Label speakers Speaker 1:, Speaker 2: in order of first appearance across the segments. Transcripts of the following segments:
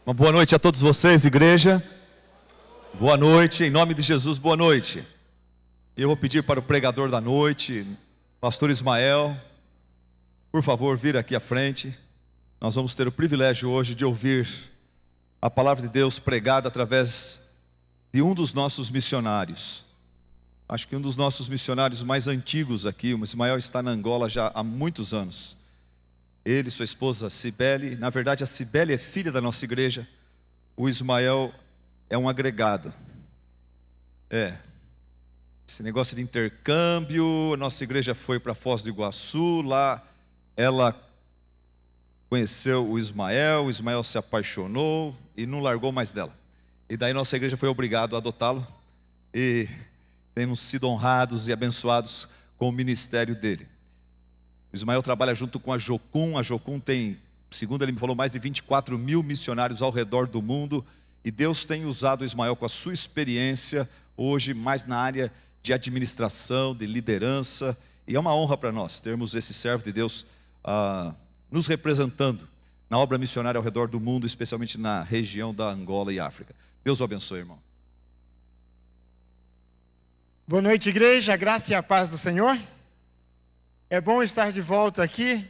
Speaker 1: Uma boa noite a todos vocês, igreja. Boa noite, em nome de Jesus, boa noite. Eu vou pedir para o pregador da noite, pastor Ismael, por favor, vir aqui à frente. Nós vamos ter o privilégio hoje de ouvir a palavra de Deus pregada através de um dos nossos missionários. Acho que um dos nossos missionários mais antigos aqui, o Ismael está na Angola já há muitos anos. Ele e sua esposa Cibele. Na verdade, a Cibele é filha da nossa igreja. O Ismael é um agregado. Esse negócio de intercâmbio, a nossa igreja foi para Foz do Iguaçu, lá ela conheceu o Ismael se apaixonou e não largou mais dela. E daí nossa igreja foi obrigado a adotá-lo e temos sido honrados e abençoados com o ministério dele. O Ismael trabalha junto com a Jocum tem, segundo ele me falou, mais de 24 mil missionários ao redor do mundo, e Deus tem usado o Ismael com a sua experiência, hoje mais na área de administração, de liderança, e é uma honra para nós termos esse servo de Deus nos representando na obra missionária ao redor do mundo, especialmente na região da Angola e África. Deus o abençoe, irmão.
Speaker 2: Boa noite, igreja, a graça e a paz do Senhor. É bom estar de volta aqui.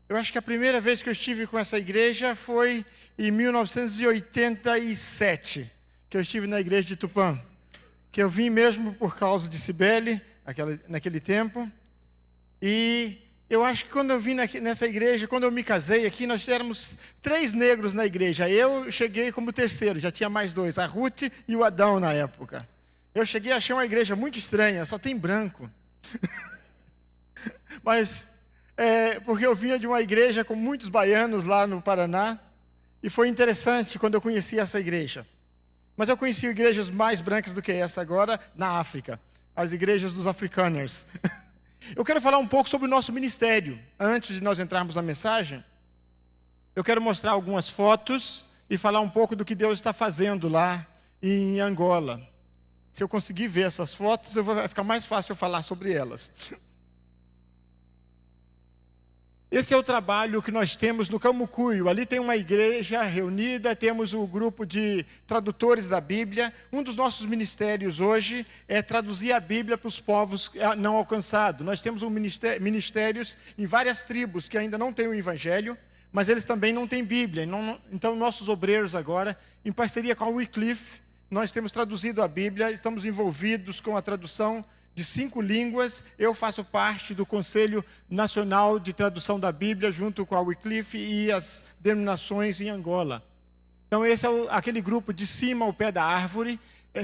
Speaker 2: Eu acho que a primeira vez que eu estive com essa igreja foi em 1987, que eu estive na igreja de Tupã, que eu vim mesmo por causa de Cibele, naquele tempo. E eu acho que quando eu vim nessa igreja, quando eu me casei aqui, nós éramos 3 negros na igreja. Eu cheguei como terceiro, já tinha mais 2, a Ruth e o Adão na época. Eu cheguei e achei uma igreja muito estranha, só tem branco. Mas, porque eu vinha de uma igreja com muitos baianos lá no Paraná, e foi interessante quando eu conheci essa igreja. Mas eu conheci igrejas mais brancas do que essa agora na África, as igrejas dos africaners. Eu quero falar um pouco sobre o nosso ministério. Antes de nós entrarmos na mensagem, eu quero mostrar algumas fotos e falar um pouco do que Deus está fazendo lá em Angola. Se eu conseguir ver essas fotos, vai ficar mais fácil eu falar sobre elas. Esse é o trabalho que nós temos no Camucuio. Ali tem uma igreja reunida, temos o grupo de tradutores da Bíblia. Um dos nossos ministérios hoje é traduzir a Bíblia para os povos não alcançados. Nós temos ministérios em várias tribos que ainda não têm o Evangelho, mas eles também não têm Bíblia. Então, nossos obreiros agora, em parceria com a Wycliffe, nós temos traduzido a Bíblia, estamos envolvidos com a tradução de 5 línguas. Eu faço parte do Conselho Nacional de Tradução da Bíblia, junto com a Wycliffe e as denominações em Angola. Então, esse é aquele grupo de cima ao pé da árvore.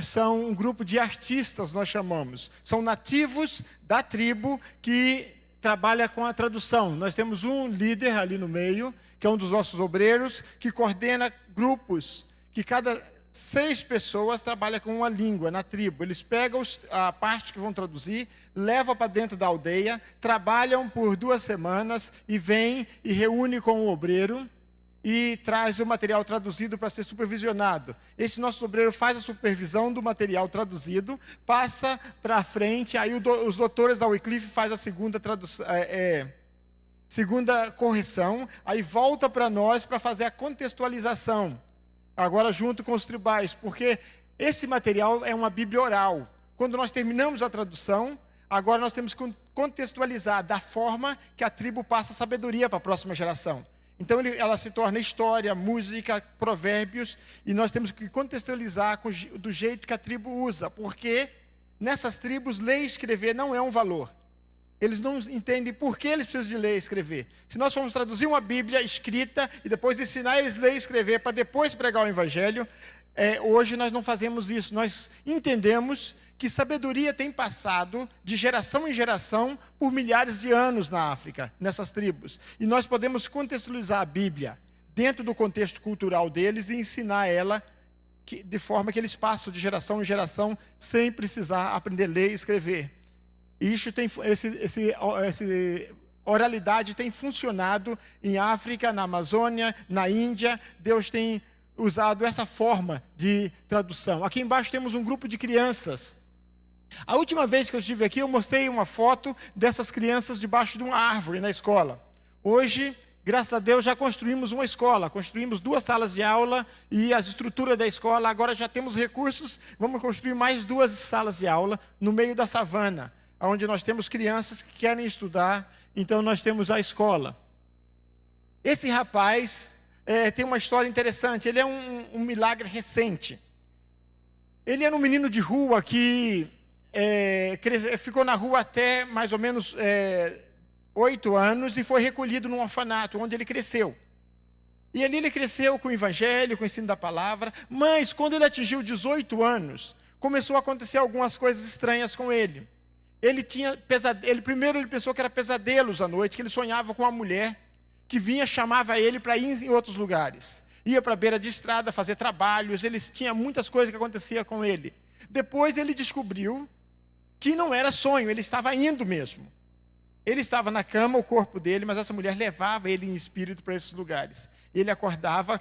Speaker 2: São um grupo de artistas, nós chamamos. São nativos da tribo que trabalha com a tradução. Nós temos um líder ali no meio, que é um dos nossos obreiros, que coordena grupos, que cada 6 pessoas trabalham com uma língua na tribo. Eles pegam a parte que vão traduzir, levam para dentro da aldeia, trabalham por 2 semanas e vêm e reúne com o obreiro e traz o material traduzido para ser supervisionado. Esse nosso obreiro faz a supervisão do material traduzido, passa para frente, aí os doutores da Wycliffe fazem a segunda correção, aí volta para nós para fazer a contextualização. Agora junto com os tribais, porque esse material é uma Bíblia oral. Quando nós terminamos a tradução, agora nós temos que contextualizar da forma que a tribo passa a sabedoria para a próxima geração. Então ela se torna história, música, provérbios, e nós temos que contextualizar do jeito que a tribo usa, porque nessas tribos ler e escrever não é um valor. Eles não entendem por que eles precisam de ler e escrever. Se nós formos traduzir uma Bíblia escrita e depois ensinar eles a ler e escrever para depois pregar o Evangelho, hoje nós não fazemos isso. Nós entendemos que sabedoria tem passado de geração em geração por milhares de anos na África, nessas tribos. E nós podemos contextualizar a Bíblia dentro do contexto cultural deles e ensinar ela de forma que eles passam de geração em geração sem precisar aprender a ler e escrever. E isso oralidade tem funcionado em África, na Amazônia, na Índia. Deus tem usado essa forma de tradução. Aqui embaixo temos um grupo de crianças. A última vez que eu estive aqui, eu mostrei uma foto dessas crianças debaixo de uma árvore na escola. Hoje, graças a Deus, já construímos uma escola. Construímos 2 salas de aula e as estruturas da escola. Agora já temos recursos, vamos construir mais 2 salas de aula no meio da savana, onde nós temos crianças que querem estudar, então nós temos a escola. Esse rapaz tem uma história interessante, ele é um milagre recente. Ele era um menino de rua que ficou na rua até mais ou menos 8 anos e foi recolhido num orfanato, onde ele cresceu. E ali ele cresceu com o evangelho, com o ensino da palavra, mas quando ele atingiu 18 anos, começou a acontecer algumas coisas estranhas com ele. Ele tinha pesadelo. Primeiro ele pensou que era pesadelos à noite, que ele sonhava com uma mulher que vinha, chamava ele para ir em outros lugares. Ia para a beira de estrada fazer trabalhos, ele tinha muitas coisas que aconteciam com ele. Depois ele descobriu que não era sonho, ele estava indo mesmo. Ele estava na cama, o corpo dele, mas essa mulher levava ele em espírito para esses lugares. Ele acordava,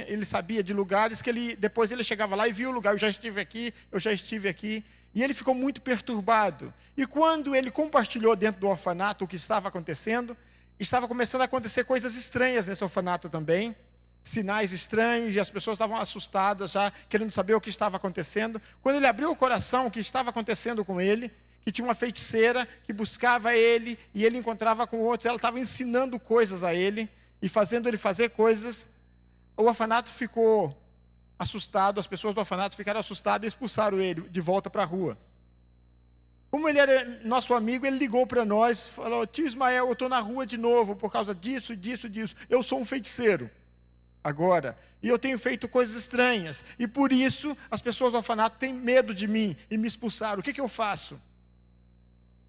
Speaker 2: ele sabia de lugares que depois ele chegava lá e via o lugar. Eu já estive aqui, eu já estive aqui. E ele ficou muito perturbado. E quando ele compartilhou dentro do orfanato o que estava acontecendo, estava começando a acontecer coisas estranhas nesse orfanato também. Sinais estranhos, e as pessoas estavam assustadas já, querendo saber o que estava acontecendo. Quando ele abriu o coração, o que estava acontecendo com ele, que tinha uma feiticeira que buscava ele, e ele encontrava com outros, ela estava ensinando coisas a ele, e fazendo ele fazer coisas. O orfanato ficou assustado, as pessoas do orfanato ficaram assustadas e expulsaram ele de volta para a rua. Como ele era nosso amigo, ele ligou para nós, falou: tio Ismael, eu estou na rua de novo por causa disso, disso, disso. Eu sou um feiticeiro agora, e eu tenho feito coisas estranhas, e por isso as pessoas do orfanato têm medo de mim e me expulsaram. O que eu faço?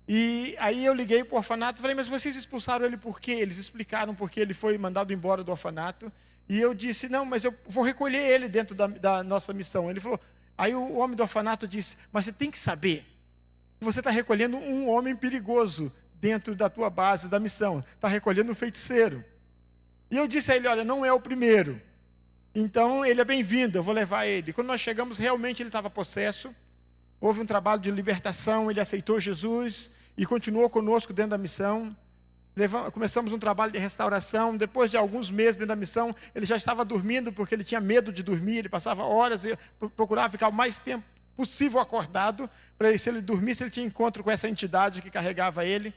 Speaker 2: E aí eu liguei para o orfanato e falei: mas vocês expulsaram ele por quê? Eles explicaram porque ele foi mandado embora do orfanato. E eu disse: não, mas eu vou recolher ele dentro da nossa missão. Ele falou. Aí o homem do orfanato disse: mas você tem que saber que você está recolhendo um homem perigoso dentro da tua base da missão. Está recolhendo um feiticeiro. E eu disse a ele: olha, não é o primeiro. Então ele é bem-vindo, eu vou levar ele. Quando nós chegamos, realmente ele estava possesso. Houve um trabalho de libertação, ele aceitou Jesus e continuou conosco dentro da missão. Começamos um trabalho de restauração. Depois de alguns meses dentro da missão, ele já estava dormindo, porque ele tinha medo de dormir. Ele passava horas e procurava ficar o mais tempo possível acordado, para ele, se ele dormisse, ele tinha encontro com essa entidade que carregava ele.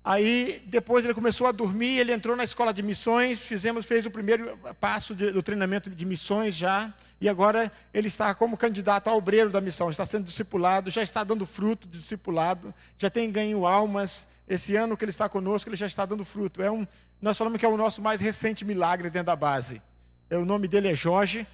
Speaker 2: Aí, depois ele começou a dormir, ele entrou na escola de missões, fez o primeiro passo do treinamento de missões já, e agora ele está como candidato a obreiro da missão, está sendo discipulado, já está dando fruto de discipulado, já tem ganho almas. Esse ano que ele está conosco, ele já está dando fruto. Nós falamos que é o nosso mais recente milagre dentro da base. O nome dele é Jorge.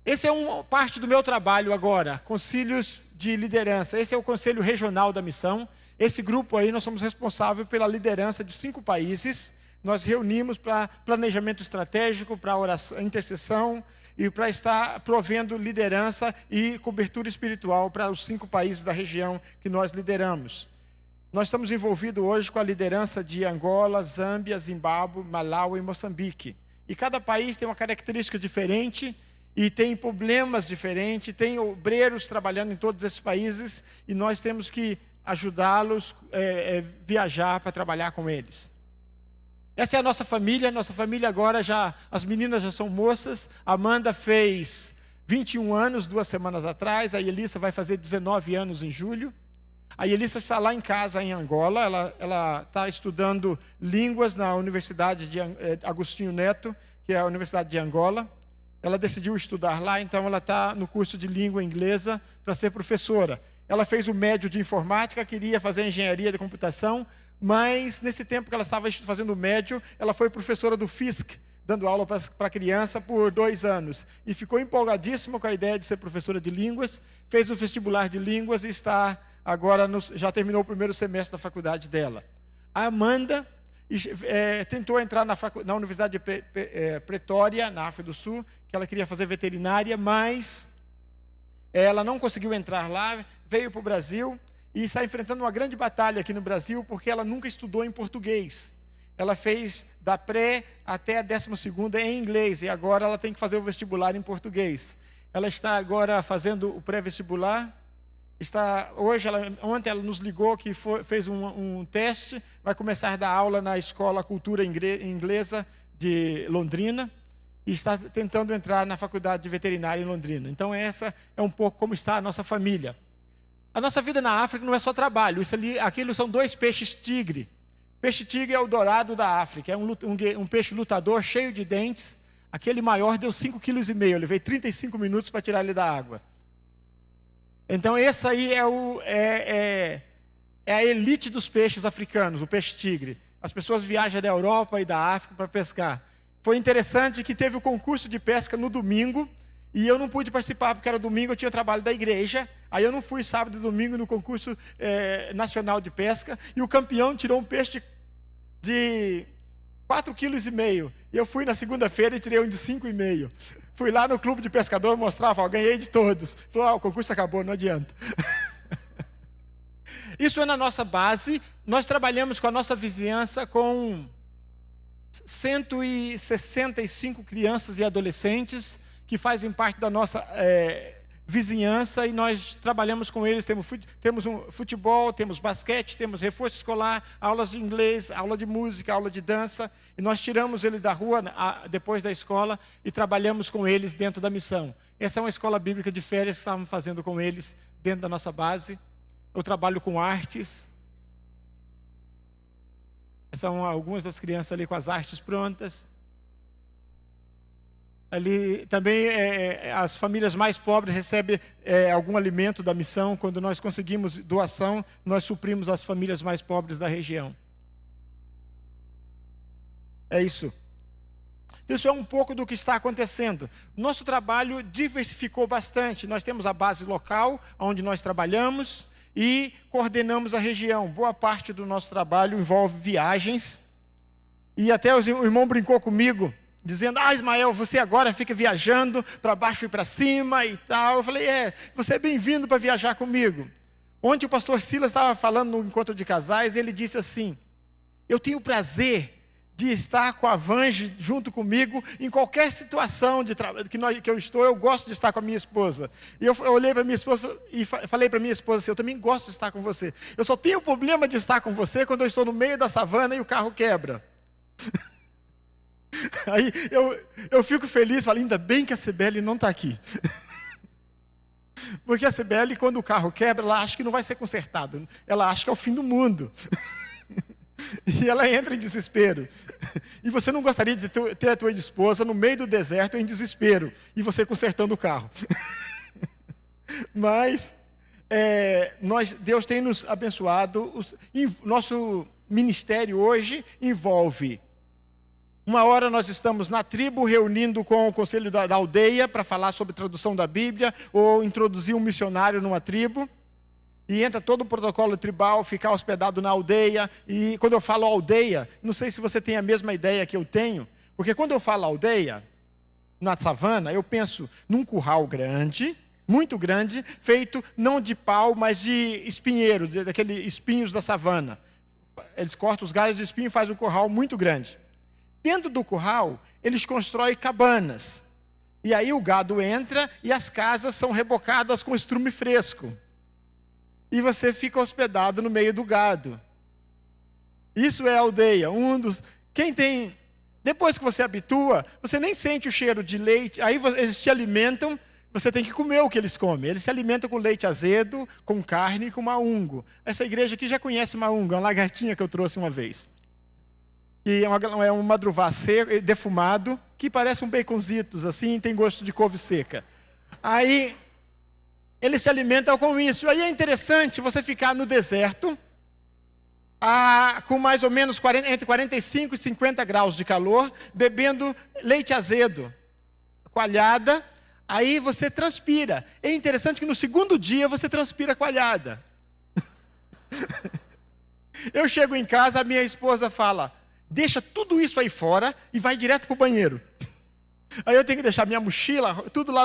Speaker 2: Esse é parte do meu trabalho agora, concílios de liderança. Esse é o conselho regional da missão. Esse grupo aí, nós somos responsáveis pela liderança de 5 países. Nós reunimos para planejamento estratégico, para oração, intercessão e para estar provendo liderança e cobertura espiritual para os 5 países da região que nós lideramos. Nós estamos envolvidos hoje com a liderança de Angola, Zâmbia, Zimbábue, Malaui e Moçambique. E cada país tem uma característica diferente e tem problemas diferentes, tem obreiros trabalhando em todos esses países e nós temos que ajudá-los a viajar para trabalhar com eles. Essa é a nossa família agora as meninas já são moças. A Amanda fez 21 anos 2 semanas atrás, a Elissa vai fazer 19 anos em julho. A Elissa está lá em casa, em Angola, ela está estudando línguas na Universidade de Agostinho Neto, que é a Universidade de Angola. Ela decidiu estudar lá, então ela está no curso de língua inglesa para ser professora. Ela fez o médio de informática, queria fazer engenharia de computação, mas nesse tempo que ela estava fazendo o médio, ela foi professora do FISC, dando aula para criança por 2 anos. E ficou empolgadíssima com a ideia de ser professora de línguas, fez o vestibular de línguas e está agora já terminou o primeiro semestre da faculdade dela. A Amanda tentou entrar na Universidade de Pretória, na África do Sul, que ela queria fazer veterinária, mas ela não conseguiu entrar lá, veio para o Brasil e está enfrentando uma grande batalha aqui no Brasil, porque ela nunca estudou em português. Ela fez da pré até a 12ª em inglês, e agora ela tem que fazer o vestibular em português. Ela está agora fazendo o pré-vestibular. Ontem ela nos ligou que fez um teste, vai começar a dar aula na Escola Cultura Inglesa de Londrina, e está tentando entrar na Faculdade de Veterinária em Londrina. Então essa é um pouco como está a nossa família. A nossa vida na África não é só trabalho, aquilo são 2 peixes tigre. Peixe tigre é o dourado da África, é um peixe lutador cheio de dentes. Aquele maior deu 5,5 kg, eu levei 35 minutos para tirar ele da água. Então esse aí é a elite dos peixes africanos, o peixe-tigre. As pessoas viajam da Europa e da África para pescar. Foi interessante que teve o concurso de pesca no domingo, e eu não pude participar, porque era domingo, eu tinha trabalho da igreja. Aí eu não fui sábado e domingo no concurso nacional de pesca, e o campeão tirou um peixe de 4,5 kg. E eu fui na segunda-feira e tirei um de 5,5 kg. Fui lá no clube de pescador, mostrava, ganhei de todos. Falou, o concurso acabou, não adianta. Isso é na nossa base. Nós trabalhamos com a nossa vizinhança com 165 crianças e adolescentes que fazem parte da nossa vizinhança, e nós trabalhamos com eles. Temos um futebol, temos basquete, temos reforço escolar, aulas de inglês, aula de música, aula de dança, e nós tiramos eles da rua depois da escola e trabalhamos com eles dentro da missão. Essa é uma escola bíblica de férias que estávamos fazendo com eles dentro da nossa base. Eu trabalho com artes. São algumas das crianças ali com as artes prontas. Ali também as famílias mais pobres recebem algum alimento da missão. Quando nós conseguimos doação, nós suprimos as famílias mais pobres da região. É isso. Isso é um pouco do que está acontecendo. Nosso trabalho diversificou bastante. Nós temos a base local, onde nós trabalhamos, e coordenamos a região. Boa parte do nosso trabalho envolve viagens. E até o irmão brincou comigo, dizendo, Ismael, você agora fica viajando para baixo e para cima e tal. Eu falei, você é bem-vindo para viajar comigo. Ontem o pastor Silas estava falando no encontro de casais, e ele disse assim, eu tenho o prazer de estar com a Vange junto comigo em qualquer situação que eu estou. Eu gosto de estar com a minha esposa. E eu olhei para minha esposa e falei para minha esposa assim, eu também gosto de estar com você. Eu só tenho o problema de estar com você quando eu estou no meio da savana e o carro quebra. Aí eu fico feliz, falo, ainda bem que a Cibele não está aqui. Porque a Cibele, quando o carro quebra, ela acha que não vai ser consertado. Ela acha que é o fim do mundo. E ela entra em desespero. E você não gostaria de ter a tua esposa no meio do deserto em desespero, e você consertando o carro. Mas Deus tem nos abençoado. Nosso ministério hoje envolve, uma hora nós estamos na tribo reunindo com o conselho da aldeia para falar sobre tradução da Bíblia, ou introduzir um missionário numa tribo. E entra todo o protocolo tribal, ficar hospedado na aldeia. E quando eu falo aldeia, não sei se você tem a mesma ideia que eu tenho, porque quando eu falo aldeia, na savana, eu penso num curral grande, muito grande, feito não de pau, mas de espinheiro, daqueles espinhos da savana. Eles cortam os galhos de espinho e fazem um curral muito grande. Dentro do curral, eles constroem cabanas. E aí o gado entra e as casas são rebocadas com estrume fresco. E você fica hospedado no meio do gado. Isso é aldeia. Depois que você habitua, você nem sente o cheiro de leite. Aí eles te alimentam, você tem que comer o que eles comem. Eles se alimentam com leite azedo, com carne e com maungo. Essa igreja aqui já conhece maungo, é uma lagartinha que eu trouxe uma vez. E é um madruvá seco, defumado, que parece um baconzitos, assim, tem gosto de couve seca. Aí eles se alimentam com isso. Aí é interessante você ficar no deserto, com mais ou menos entre 45 e 50 graus de calor, bebendo leite azedo, coalhada. Aí você transpira. É interessante que no segundo dia você transpira coalhada. Eu chego em casa, a minha esposa fala, deixa tudo isso aí fora e vai direto para o banheiro. Aí eu tenho que deixar minha mochila, tudo lá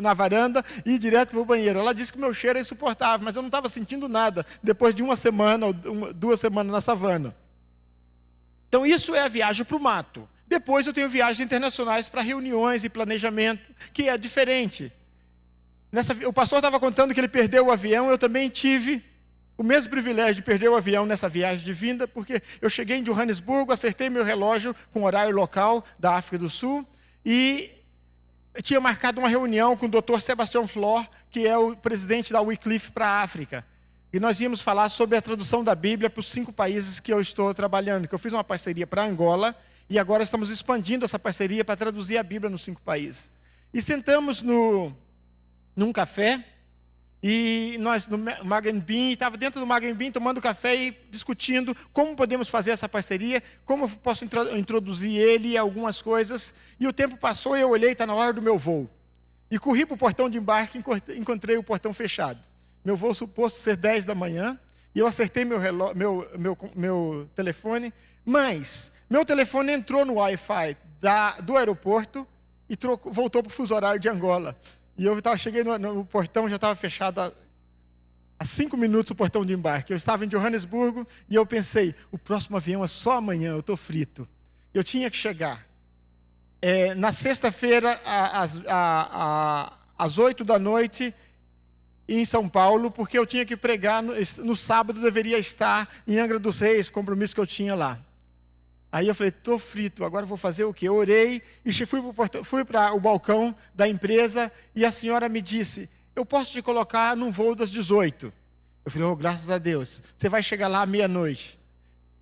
Speaker 2: na varanda, e ir direto para o banheiro. Ela disse que o meu cheiro é insuportável, mas eu não estava sentindo nada, depois de uma semana ou 2 semanas na savana. Então isso é a viagem para o mato. Depois eu tenho viagens internacionais para reuniões e planejamento, que é diferente. O pastor estava contando que ele perdeu o avião, eu também tive o mesmo privilégio de perder o avião nessa viagem de vinda, porque eu cheguei em Johannesburgo, acertei meu relógio com o horário local da África do Sul, e eu tinha marcado uma reunião com o Dr. Sebastião Flor, que é o presidente da Wycliffe para a África. E nós íamos falar sobre a tradução da Bíblia para os 5 países que eu estou trabalhando, que eu fiz uma parceria para Angola, e agora estamos expandindo essa parceria para traduzir a Bíblia nos 5 países. E sentamos num café, E nós no Magenbim, estava dentro do Magenbim tomando café e discutindo como podemos fazer essa parceria, como eu posso introduzir ele e algumas coisas. E o tempo passou e eu olhei, está na hora do meu voo. E corri para o portão de embarque e encontrei o portão fechado. Meu voo suposto ser 10 da manhã, e eu acertei meu telefone, mas meu telefone entrou no Wi-Fi do aeroporto e voltou para o fuso horário de Angola. E eu cheguei no portão, já estava fechado há 5 minutos o portão de embarque. Eu estava em Johannesburgo e eu pensei, o próximo avião é só amanhã, eu estou frito. Eu tinha que chegar. Na sexta-feira, às 8 da noite, em São Paulo, porque eu tinha que pregar, no sábado deveria estar em Angra dos Reis, compromisso que eu tinha lá. Aí eu falei, estou frito, agora vou fazer o quê? Eu orei e fui para o balcão da empresa e a senhora me disse, eu posso te colocar num voo das 18. Eu falei, oh, graças a Deus, você vai chegar lá à meia-noite.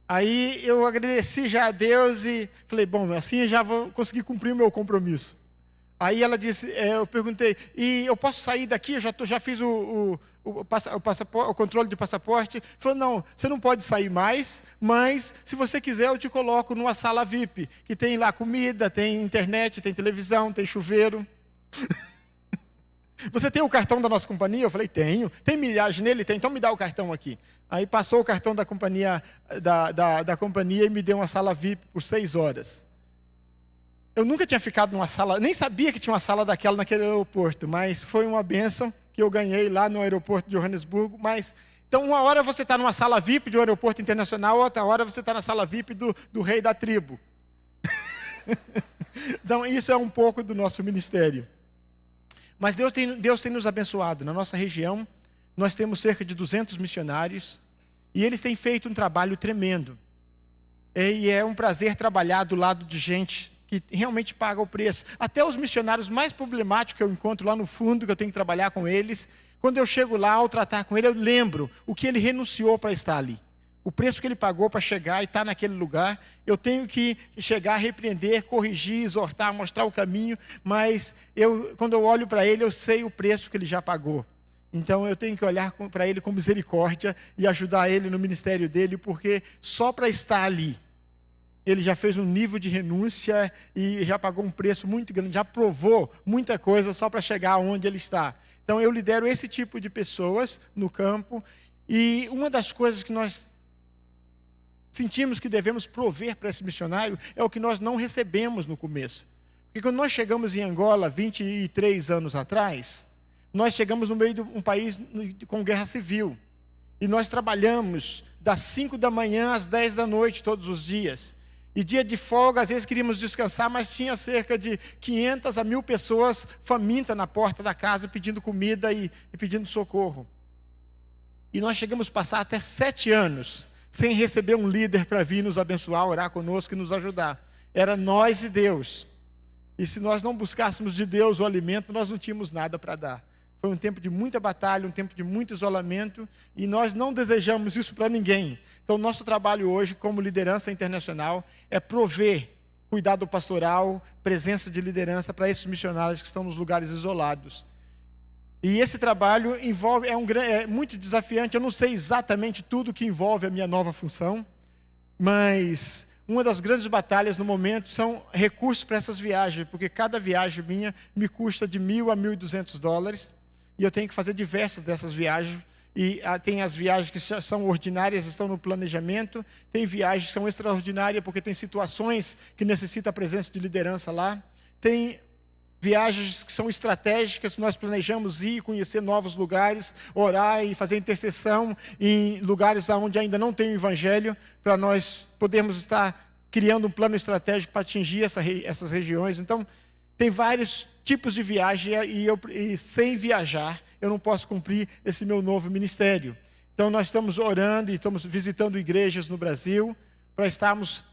Speaker 2: Aí eu agradeci já a Deus e falei, bom, assim eu já vou conseguir cumprir o meu compromisso. Aí ela disse, eu perguntei, e eu posso sair daqui? Eu já fiz o controle de passaporte. Falou, não, você não pode sair mais, mas se você quiser eu te coloco numa sala VIP, que tem lá comida, tem internet, tem televisão, tem chuveiro. Você tem o cartão da nossa companhia? Eu falei, tenho. Tem milhagem nele? Tem, então me dá o cartão aqui. Aí passou o cartão da companhia, da companhia e me deu uma sala VIP por 6 horas. Eu nunca tinha ficado numa sala, nem sabia que tinha uma sala daquela naquele aeroporto, mas foi uma bênção que eu ganhei lá no aeroporto de Johannesburgo. Mas, então, uma hora você está numa sala VIP de um aeroporto internacional, outra hora você está na sala VIP do rei da tribo. Então, isso é um pouco do nosso ministério. Mas Deus tem nos abençoado. Na nossa região, nós temos cerca de 200 missionários, e eles têm feito um trabalho tremendo. E é um prazer trabalhar do lado de gente que realmente paga o preço. Até os missionários mais problemáticos que eu encontro lá no fundo, que eu tenho que trabalhar com eles, quando eu chego lá, ao tratar com ele, eu lembro o que ele renunciou para estar ali. O preço que ele pagou para chegar e estar naquele lugar, eu tenho que chegar, repreender, corrigir, exortar, mostrar o caminho, mas quando eu olho para ele, eu sei o preço que ele já pagou. Então eu tenho que olhar para ele com misericórdia e ajudar ele no ministério dele, porque só para estar ali, ele já fez um nível de renúncia e já pagou um preço muito grande, já provou muita coisa só para chegar onde ele está. Então eu lidero esse tipo de pessoas no campo, e uma das coisas que nós sentimos que devemos prover para esse missionário é o que nós não recebemos no começo. Porque quando nós chegamos em Angola, 23 anos atrás, nós chegamos no meio de um país com guerra civil. E nós trabalhamos das 5 da manhã às 10 da noite todos os dias. E dia de folga, às vezes queríamos descansar, mas tinha cerca de 500 a 1000 pessoas famintas na porta da casa pedindo comida e pedindo socorro. E nós chegamos a passar até 7 anos sem receber um líder para vir nos abençoar, orar conosco e nos ajudar. Era nós e Deus. E se nós não buscássemos de Deus o alimento, nós não tínhamos nada para dar. Foi um tempo de muita batalha, um tempo de muito isolamento, e nós não desejamos isso para ninguém. Então, nosso trabalho hoje, como liderança internacional, é prover cuidado pastoral, presença de liderança para esses missionários que estão nos lugares isolados. E esse trabalho é muito desafiante. Eu não sei exatamente tudo que envolve a minha nova função, mas uma das grandes batalhas no momento são recursos para essas viagens, porque cada viagem minha me custa de $1.000 a $1.200, e eu tenho que fazer diversas dessas viagens. E tem as viagens que são ordinárias, estão no planejamento. Tem viagens que são extraordinárias, porque tem situações que necessitam a presença de liderança lá. Tem viagens que são estratégicas, nós planejamos ir, conhecer novos lugares, orar e fazer intercessão em lugares onde ainda não tem o evangelho, para nós podermos estar criando um plano estratégico para atingir essas regiões. Então, tem vários tipos de viagem, e sem viajar eu não posso cumprir esse meu novo ministério. Então nós estamos orando e estamos visitando igrejas no Brasil, para estarmos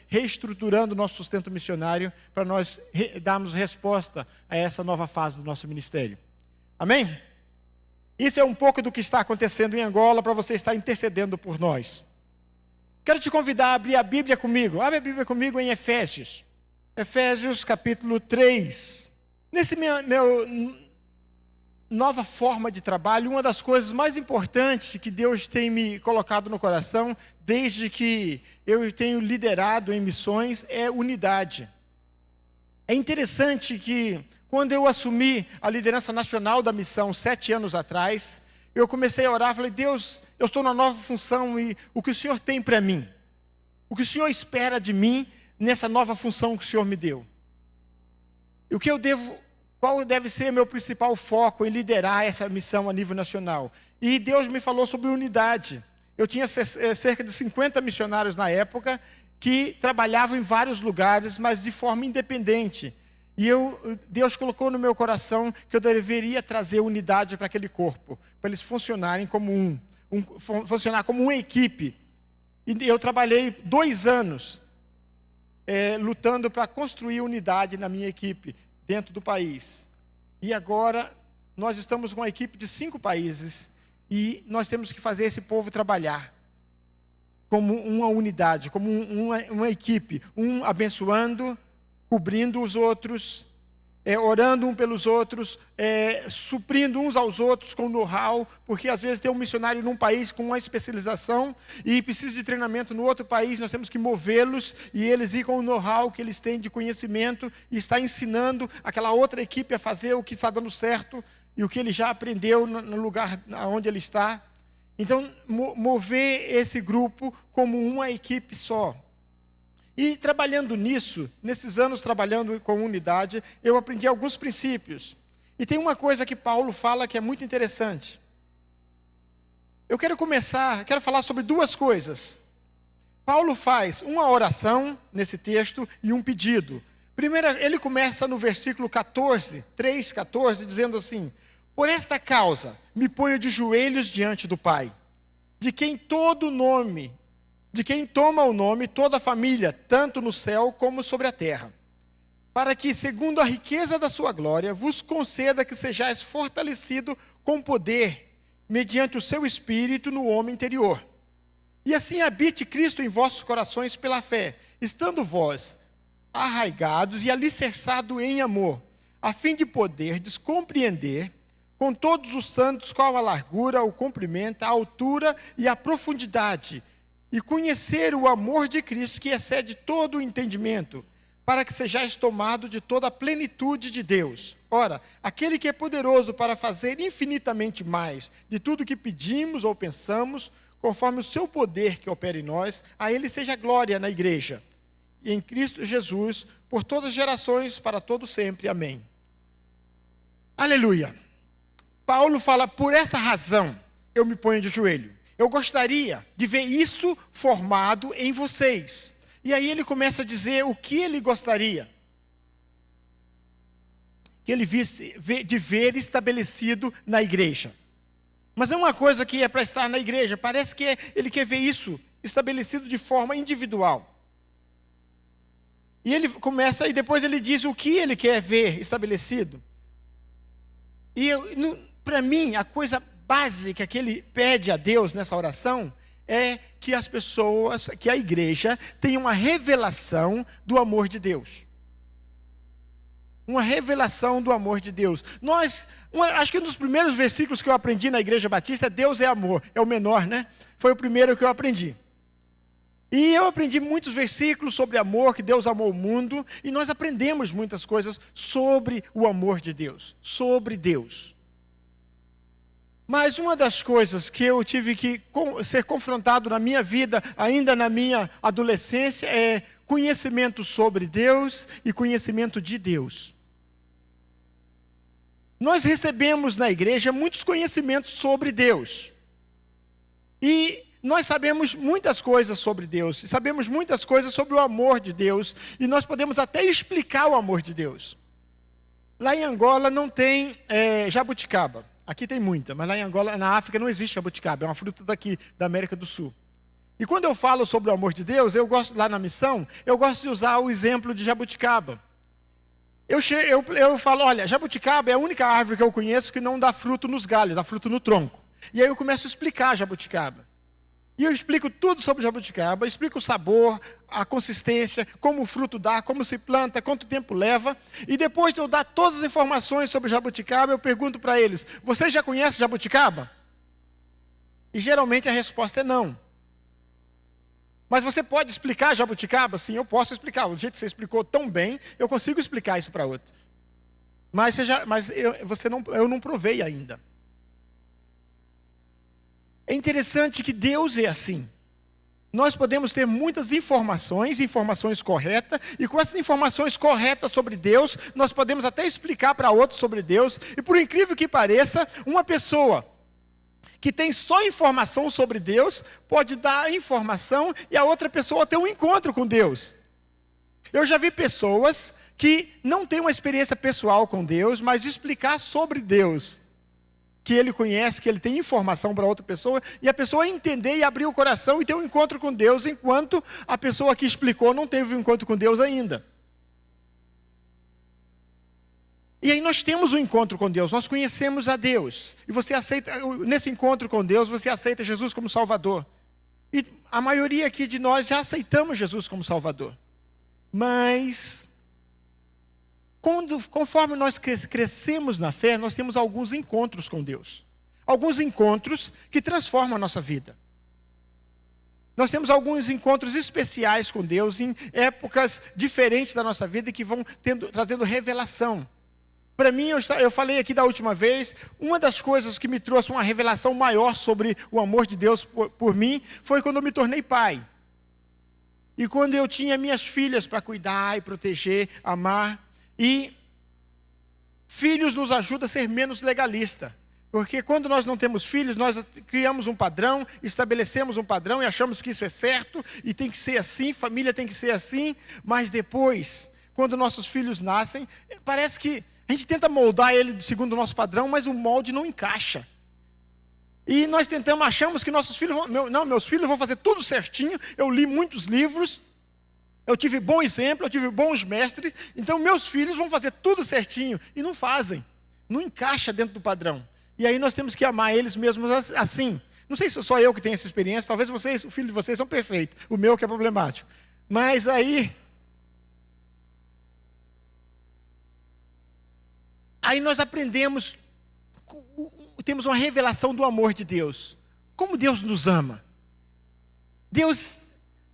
Speaker 2: reestruturando o nosso sustento missionário, para nós darmos resposta a essa nova fase do nosso ministério. Amém? Isso é um pouco do que está acontecendo em Angola, para você estar intercedendo por nós. Quero te convidar a abrir a Bíblia comigo. Abre a Bíblia comigo em nova forma de trabalho. Uma das coisas mais importantes que Deus tem me colocado no coração, desde que eu tenho liderado em missões, é unidade. É interessante que, quando eu assumi a liderança nacional da missão 7 anos atrás, eu comecei a orar, falei: Deus, eu estou na nova função e o que o Senhor tem para mim? O que o Senhor espera de mim nessa nova função que o Senhor me deu? E qual deve ser meu principal foco em liderar essa missão a nível nacional? E Deus me falou sobre unidade. Eu tinha cerca de 50 missionários na época, que trabalhavam em vários lugares, mas de forma independente. E Deus colocou no meu coração que eu deveria trazer unidade para aquele corpo, para eles funcionarem como funcionar como uma equipe. E eu trabalhei 2 anos lutando para construir unidade na minha equipe, dentro do país. E agora nós estamos com uma equipe de 5 países e nós temos que fazer esse povo trabalhar como uma unidade, como uma equipe, abençoando, cobrindo os outros, orando um pelos outros, suprindo uns aos outros com know-how, porque às vezes tem um missionário num país com uma especialização e precisa de treinamento no outro país, nós temos que movê-los e eles ir com o know-how que eles têm de conhecimento e está ensinando aquela outra equipe a fazer o que está dando certo e o que ele já aprendeu no lugar onde ele está. Então, mover esse grupo como uma equipe só. E trabalhando nisso, nesses anos trabalhando com unidade, eu aprendi alguns princípios. E tem uma coisa que Paulo fala que é muito interessante. Eu quero falar sobre 2 coisas. Paulo faz uma oração nesse texto e um pedido. Primeiro, ele começa no versículo 3:14, dizendo assim: por esta causa me ponho de joelhos diante do Pai, de quem toma o nome toda a família, tanto no céu como sobre a terra, para que, segundo a riqueza da sua glória, vos conceda que sejais fortalecido com poder, mediante o seu Espírito no homem interior. E assim habite Cristo em vossos corações pela fé, estando vós arraigados e alicerçados em amor, a fim de poderdes compreender com todos os santos qual a largura, o comprimento, a altura e a profundidade, e conhecer o amor de Cristo que excede todo o entendimento, para que sejais tomados de toda a plenitude de Deus. Ora, aquele que é poderoso para fazer infinitamente mais de tudo que pedimos ou pensamos, conforme o seu poder que opera em nós, a ele seja glória na igreja, e em Cristo Jesus, por todas as gerações, para todo sempre. Amém. Aleluia. Paulo fala: por essa razão eu me ponho de joelho. Eu gostaria de ver isso formado em vocês. E aí ele começa a dizer o que ele gostaria que ele de ver estabelecido na igreja. Mas não é uma coisa que é para estar na igreja, parece que ele quer ver isso estabelecido de forma individual. E ele começa, e depois ele diz o que ele quer ver estabelecido. E para mim, a coisa básica que ele pede a Deus nessa oração é que as pessoas, que a igreja tenha uma revelação do amor de Deus. Uma revelação do amor de Deus. Acho que um dos primeiros versículos que eu aprendi na Igreja Batista é Deus é amor. É o menor, né? Foi o primeiro que eu aprendi. E eu aprendi muitos versículos sobre amor, que Deus amou o mundo, e nós aprendemos muitas coisas sobre o amor de Deus, sobre Deus. Mas uma das coisas que eu tive que ser confrontado na minha vida, ainda na minha adolescência, é conhecimento sobre Deus e conhecimento de Deus. Nós recebemos na igreja muitos conhecimentos sobre Deus. E nós sabemos muitas coisas sobre Deus, sabemos muitas coisas sobre o amor de Deus, e nós podemos até explicar o amor de Deus. Lá em Angola não tem jabuticaba. Aqui tem muita, mas lá em Angola, na África, não existe jabuticaba, é uma fruta daqui, da América do Sul. E quando eu falo sobre o amor de Deus, lá na missão, eu gosto de usar o exemplo de jabuticaba. Eu falo, olha, jabuticaba é a única árvore que eu conheço que não dá fruto nos galhos, dá fruto no tronco. E aí eu começo a explicar a jabuticaba. E eu explico tudo sobre jabuticaba, explico o sabor, a consistência, como o fruto dá, como se planta, quanto tempo leva. E depois de eu dar todas as informações sobre jabuticaba, eu pergunto para eles: vocês já conhecem jabuticaba? E geralmente a resposta é não. Mas você pode explicar jabuticaba? Sim, eu posso explicar. Do jeito que você explicou tão bem, eu consigo explicar isso para outro. Mas eu não provei ainda. É interessante que Deus é assim. Nós podemos ter muitas informações corretas, e com essas informações corretas sobre Deus, nós podemos até explicar para outros sobre Deus. E por incrível que pareça, uma pessoa que tem só informação sobre Deus, pode dar a informação e a outra pessoa ter um encontro com Deus. Eu já vi pessoas que não têm uma experiência pessoal com Deus, mas explicar sobre Deus, que ele conhece, que ele tem informação para outra pessoa, e a pessoa entender e abrir o coração e ter um encontro com Deus, enquanto a pessoa que explicou não teve um encontro com Deus ainda. E aí nós temos um encontro com Deus, nós conhecemos a Deus. E você aceita, nesse encontro com Deus, você aceita Jesus como Salvador. E a maioria aqui de nós já aceitamos Jesus como Salvador. Mas, conforme nós crescemos na fé, nós temos alguns encontros com Deus. Alguns encontros que transformam a nossa vida. Nós temos alguns encontros especiais com Deus em épocas diferentes da nossa vida que vão trazendo revelação. Para mim, eu falei aqui da última vez, uma das coisas que me trouxe uma revelação maior sobre o amor de Deus por mim, foi quando eu me tornei pai. E quando eu tinha minhas filhas para cuidar e proteger, amar. E filhos nos ajudam a ser menos legalista. Porque quando nós não temos filhos, nós criamos um padrão, estabelecemos um padrão e achamos que isso é certo, e tem que ser assim, família tem que ser assim. Mas depois, quando nossos filhos nascem, parece que a gente tenta moldar ele segundo o nosso padrão, mas o molde não encaixa. E nós achamos que nossos filhos meus filhos vão fazer tudo certinho. Eu li muitos livros, eu tive bom exemplo, eu tive bons mestres, então meus filhos vão fazer tudo certinho, e não fazem, não encaixa dentro do padrão. E aí nós temos que amar eles mesmos assim. Não sei se só eu que tenho essa experiência, talvez o filho de vocês são perfeitos, o meu que é problemático. Mas aí nós aprendemos, temos uma revelação do amor de Deus. Como Deus nos ama. Deus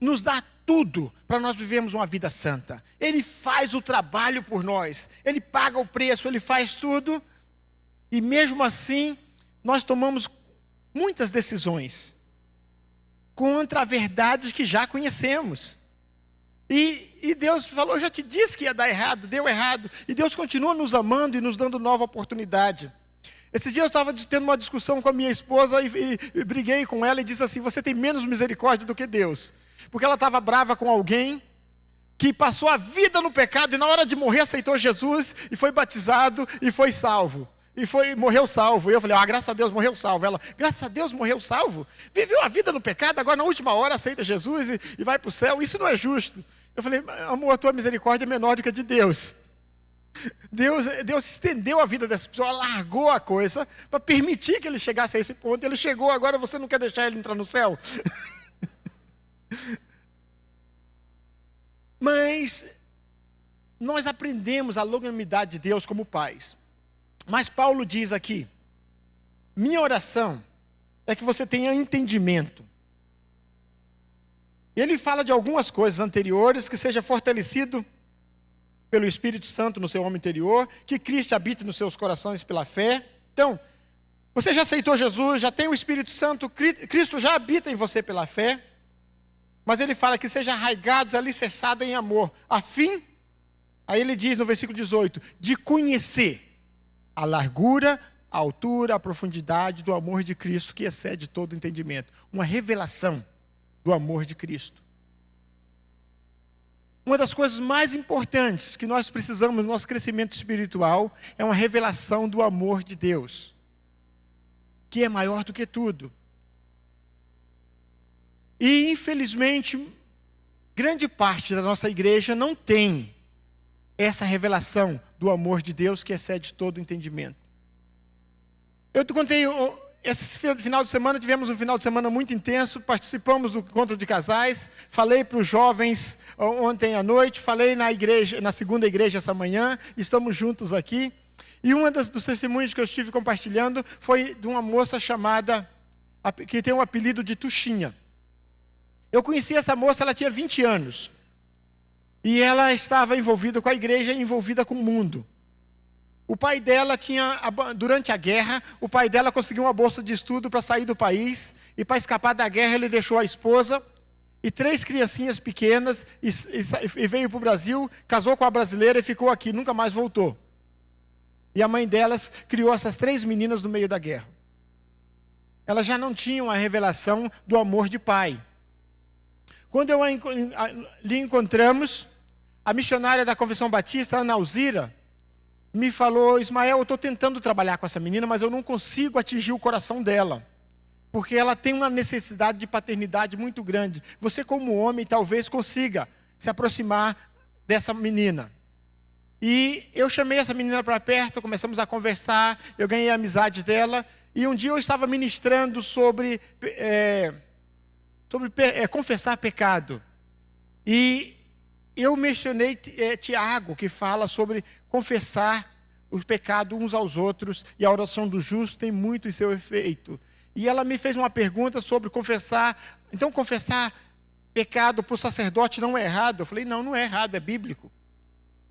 Speaker 2: nos dá tudo para nós vivermos uma vida santa. Ele faz o trabalho por nós. Ele paga o preço, Ele faz tudo. E mesmo assim, nós tomamos muitas decisões contra a verdade que já conhecemos. E Deus falou: eu já te disse que ia dar errado, deu errado. E Deus continua nos amando e nos dando nova oportunidade. Esse dia eu estava tendo uma discussão com a minha esposa e briguei com ela e disse assim: você tem menos misericórdia do que Deus. Porque ela estava brava com alguém que passou a vida no pecado e na hora de morrer aceitou Jesus e foi batizado e foi salvo. Morreu salvo. E eu falei: graças a Deus morreu salvo. Ela: graças a Deus morreu salvo? Viveu a vida no pecado, agora na última hora aceita Jesus e vai para o céu. Isso não é justo. Eu falei: amor, a tua misericórdia é menor do que a de Deus. Deus estendeu a vida dessa pessoa, largou a coisa para permitir que ele chegasse a esse ponto. Ele chegou, agora você não quer deixar ele entrar no céu? Mas nós aprendemos a longanimidade de Deus como pais. Mas Paulo diz aqui: minha oração é que você tenha entendimento. Ele fala de algumas coisas anteriores, que seja fortalecido pelo Espírito Santo no seu homem interior, que Cristo habite nos seus corações pela fé. Então, você já aceitou Jesus, já tem o Espírito Santo, Cristo já habita em você pela fé. Mas ele fala que seja arraigados, alicerçados em amor, a fim, aí ele diz no versículo 18, de conhecer a largura, a altura, a profundidade do amor de Cristo, que excede todo entendimento. Uma revelação do amor de Cristo. Uma das coisas mais importantes que nós precisamos no nosso crescimento espiritual é uma revelação do amor de Deus, que é maior do que tudo. E, infelizmente, grande parte da nossa igreja não tem essa revelação do amor de Deus que excede todo entendimento. esse final de semana, tivemos um final de semana muito intenso, participamos do encontro de casais, falei para os jovens ontem à noite, falei na igreja, na segunda igreja essa manhã, estamos juntos aqui. E dos testemunhos que eu estive compartilhando foi de uma moça chamada, que tem o apelido de Tuxinha. Eu conheci essa moça, ela tinha 20 anos. E ela estava envolvida com a igreja e envolvida com o mundo. O pai dela durante a guerra, o pai dela conseguiu uma bolsa de estudo para sair do país. E para escapar da guerra, ele deixou a esposa e 3 criancinhas pequenas e veio para o Brasil, casou com a brasileira e ficou aqui, nunca mais voltou. E a mãe delas criou essas 3 meninas no meio da guerra. Elas já não tinham a revelação do amor de pai. Quando lhe encontramos, a missionária da Convenção Batista, Ana Alzira, me falou: Ismael, eu estou tentando trabalhar com essa menina, mas eu não consigo atingir o coração dela. Porque ela tem uma necessidade de paternidade muito grande. Você, como homem, talvez consiga se aproximar dessa menina. E eu chamei essa menina para perto, começamos a conversar, eu ganhei a amizade dela. E um dia eu estava ministrando sobre confessar pecado. E eu mencionei Tiago, que fala sobre confessar o pecado uns aos outros, e a oração do justo tem muito em seu efeito. E ela me fez uma pergunta sobre confessar. Então, confessar pecado para o sacerdote não é errado? Eu falei: não é errado, é bíblico.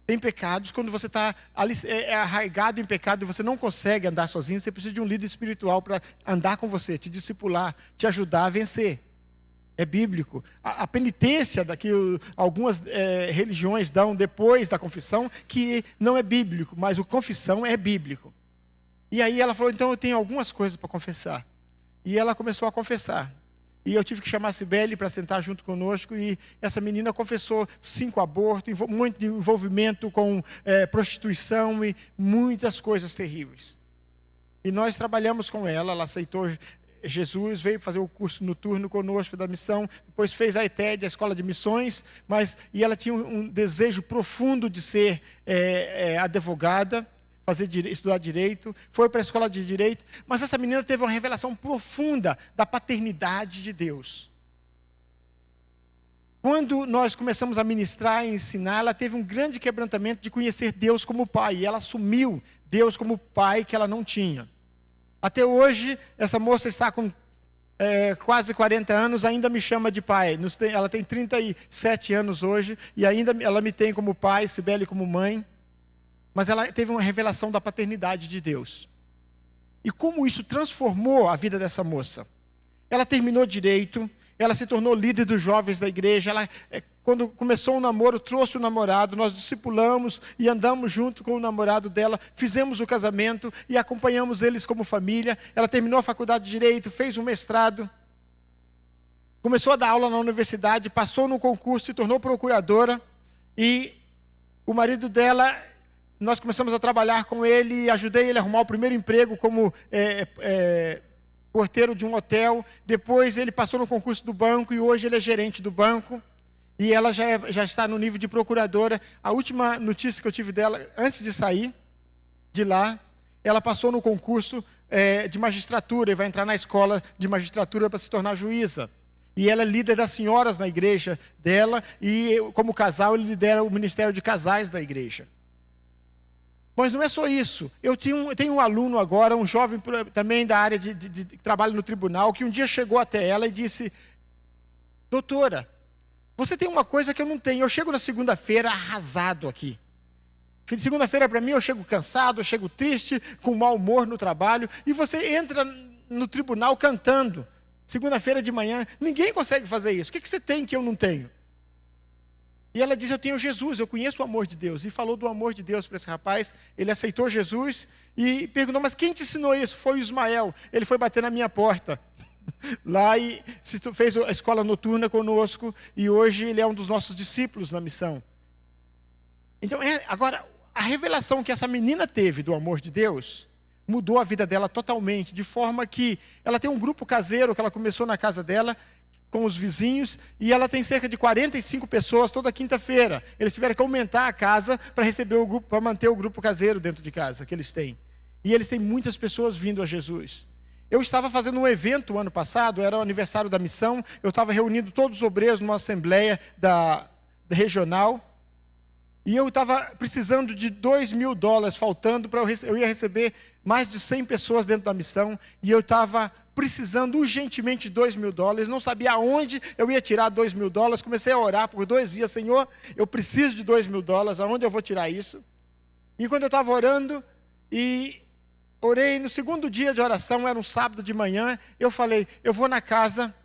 Speaker 2: Tem pecados, quando você está arraigado em pecado e você não consegue andar sozinho, você precisa de um líder espiritual para andar com você, te discipular, te ajudar a vencer. É bíblico. A penitência que algumas religiões dão depois da confissão, que não é bíblico, mas a confissão é bíblico. E aí ela falou: então eu tenho algumas coisas para confessar. E ela começou a confessar. E eu tive que chamar a Cibele para sentar junto conosco, e essa menina confessou 5 abortos, muito envolvimento com prostituição e muitas coisas terríveis. E nós trabalhamos com ela, ela aceitou Jesus, veio fazer o curso noturno conosco da missão, depois fez a ETED, a Escola de Missões, e ela tinha um desejo profundo de ser advogada, estudar direito, foi para a escola de direito, mas essa menina teve uma revelação profunda da paternidade de Deus. Quando nós começamos a ministrar e ensinar, ela teve um grande quebrantamento de conhecer Deus como Pai, e ela assumiu Deus como Pai que ela não tinha. Até hoje, essa moça está com quase 40 anos, ainda me chama de pai. Ela tem 37 anos hoje, e ainda ela me tem como pai, Cibele como mãe. Mas ela teve uma revelação da paternidade de Deus. E como isso transformou a vida dessa moça? Ela terminou direito, ela se tornou líder dos jovens da igreja. Ela, quando começou o namoro, trouxe o namorado, nós discipulamos e andamos junto com o namorado dela, fizemos o casamento e acompanhamos eles como família. Ela terminou a faculdade de direito, fez um mestrado, começou a dar aula na universidade, passou no concurso, se tornou procuradora, e o marido dela, nós começamos a trabalhar com ele e ajudei ele a arrumar o primeiro emprego como porteiro de um hotel. Depois ele passou no concurso do banco e hoje ele é gerente do banco. E ela já está no nível de procuradora. A última notícia que eu tive dela, antes de sair de lá, ela passou no concurso de magistratura e vai entrar na escola de magistratura para se tornar juíza. E ela é líder das senhoras na igreja dela e, como casal, ele lidera o ministério de casais da igreja. Mas não é só isso. Eu tenho um aluno agora, um jovem também da área de trabalho no tribunal, que um dia chegou até ela e disse: doutora, você tem uma coisa que eu não tenho. Eu chego na segunda-feira arrasado aqui. Segunda-feira para mim eu chego cansado, eu chego triste, com mau humor no trabalho, e você entra no tribunal cantando. Segunda-feira de manhã, ninguém consegue fazer isso. O que você tem que eu não tenho? E ela diz: eu tenho Jesus, eu conheço o amor de Deus. E falou do amor de Deus para esse rapaz. Ele aceitou Jesus e perguntou: mas quem te ensinou isso? Foi o Ismael. Ele foi bater na minha porta lá e fez a escola noturna conosco. E hoje ele é um dos nossos discípulos na missão. Então, agora, a revelação que essa menina teve do amor de Deus mudou a vida dela totalmente. De forma que ela tem um grupo caseiro que ela começou na casa dela, com os vizinhos, e ela tem cerca de 45 pessoas toda quinta-feira. Eles tiveram que aumentar a casa para receber o grupo, para manter o grupo caseiro dentro de casa que eles têm. E eles têm muitas pessoas vindo a Jesus. Eu estava fazendo um evento ano passado, era o aniversário da missão, eu estava reunindo todos os obreiros numa assembleia da regional, e eu estava precisando de $2.000, faltando, eu ia receber mais de 100 pessoas dentro da missão, e eu estava precisando urgentemente de $2.000, não sabia aonde eu ia tirar $2.000, comecei a orar por 2 dias, Senhor, eu preciso de $2.000, aonde eu vou tirar isso? E quando eu estava orando, e orei no segundo dia de oração, era um sábado de manhã, eu falei, eu vou na casa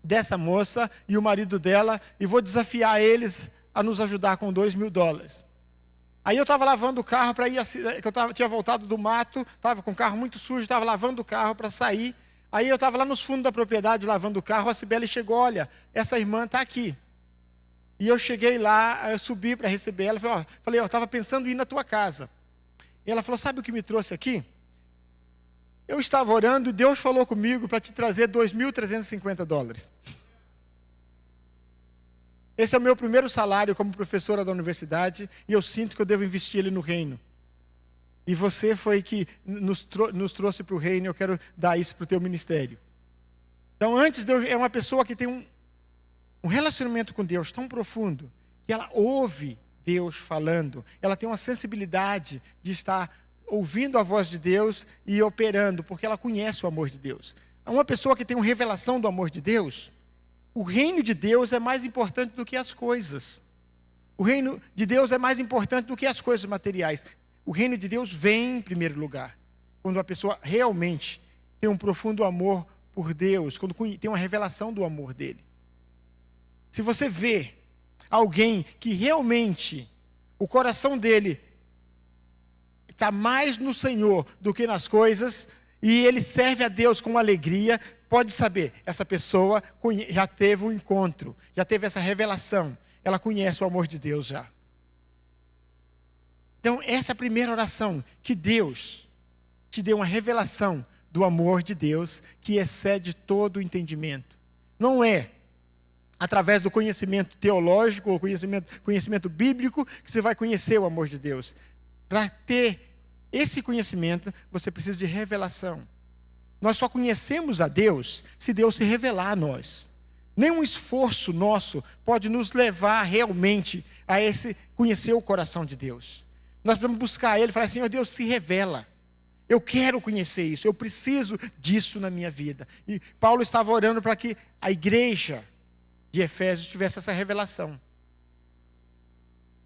Speaker 2: dessa moça e o marido dela, e vou desafiar eles a nos ajudar com $2.000. Aí eu estava lavando o carro para ir, que eu tinha voltado do mato, estava com o carro muito sujo, estava lavando o carro para sair. Aí eu estava lá nos fundos da propriedade lavando o carro, a Cibele chegou, olha, essa irmã está aqui. E eu cheguei lá, eu subi para receber ela, falei, eu estava pensando em ir na tua casa. E ela falou, sabe o que me trouxe aqui? Eu estava orando e Deus falou comigo para te trazer $2.350. Esse é o meu primeiro salário como professora da universidade e eu sinto que eu devo investir ele no reino. E você foi que nos trouxe para o reino e eu quero dar isso para o teu ministério. Então, antes, Deus é uma pessoa que tem um relacionamento com Deus tão profundo que ela ouve Deus falando. Ela tem uma sensibilidade de estar ouvindo a voz de Deus e operando, porque ela conhece o amor de Deus. Uma pessoa que tem uma revelação do amor de Deus, o reino de Deus é mais importante do que as coisas. O reino de Deus é mais importante do que as coisas materiais. O reino de Deus vem em primeiro lugar. Quando a pessoa realmente tem um profundo amor por Deus, quando tem uma revelação do amor dele. Se você vê alguém que realmente o coração dele está mais no Senhor do que nas coisas, e ele serve a Deus com alegria, pode saber, essa pessoa já teve um encontro, já teve essa revelação, ela conhece o amor de Deus já. Então, essa é a primeira oração, que Deus te dê uma revelação do amor de Deus, que excede todo o entendimento. Não é através do conhecimento teológico, ou conhecimento bíblico, que você vai conhecer o amor de Deus. Para ter esse conhecimento, você precisa de revelação. Nós só conhecemos a Deus se Deus se revelar a nós. Nenhum esforço nosso pode nos levar realmente a conhecer o coração de Deus. Nós precisamos buscar Ele e falar, Senhor Deus, se revela. Eu quero conhecer isso, eu preciso disso na minha vida. E Paulo estava orando para que a igreja de Efésios tivesse essa revelação.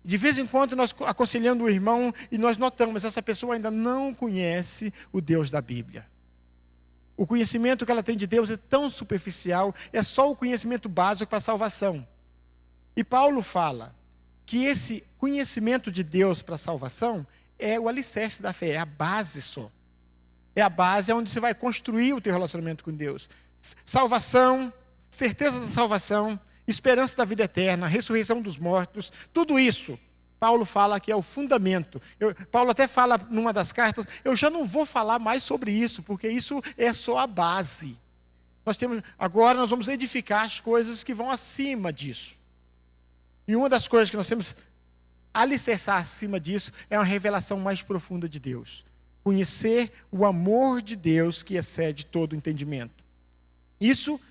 Speaker 2: De vez em quando nós aconselhando o irmão e nós notamos, essa pessoa ainda não conhece o Deus da Bíblia. O conhecimento que ela tem de Deus é tão superficial, é só o conhecimento básico para a salvação. E Paulo fala que esse conhecimento de Deus para a salvação é o alicerce da fé, é a base só. É a base onde você vai construir o teu relacionamento com Deus. Salvação, certeza da salvação, esperança da vida eterna, ressurreição dos mortos, tudo isso, Paulo fala que é o fundamento. Paulo até fala numa das cartas, eu já não vou falar mais sobre isso, porque isso é só a base. Agora nós vamos edificar as coisas que vão acima disso. E uma das coisas que nós temos que alicerçar acima disso é uma revelação mais profunda de Deus. Conhecer o amor de Deus que excede todo o entendimento. Isso,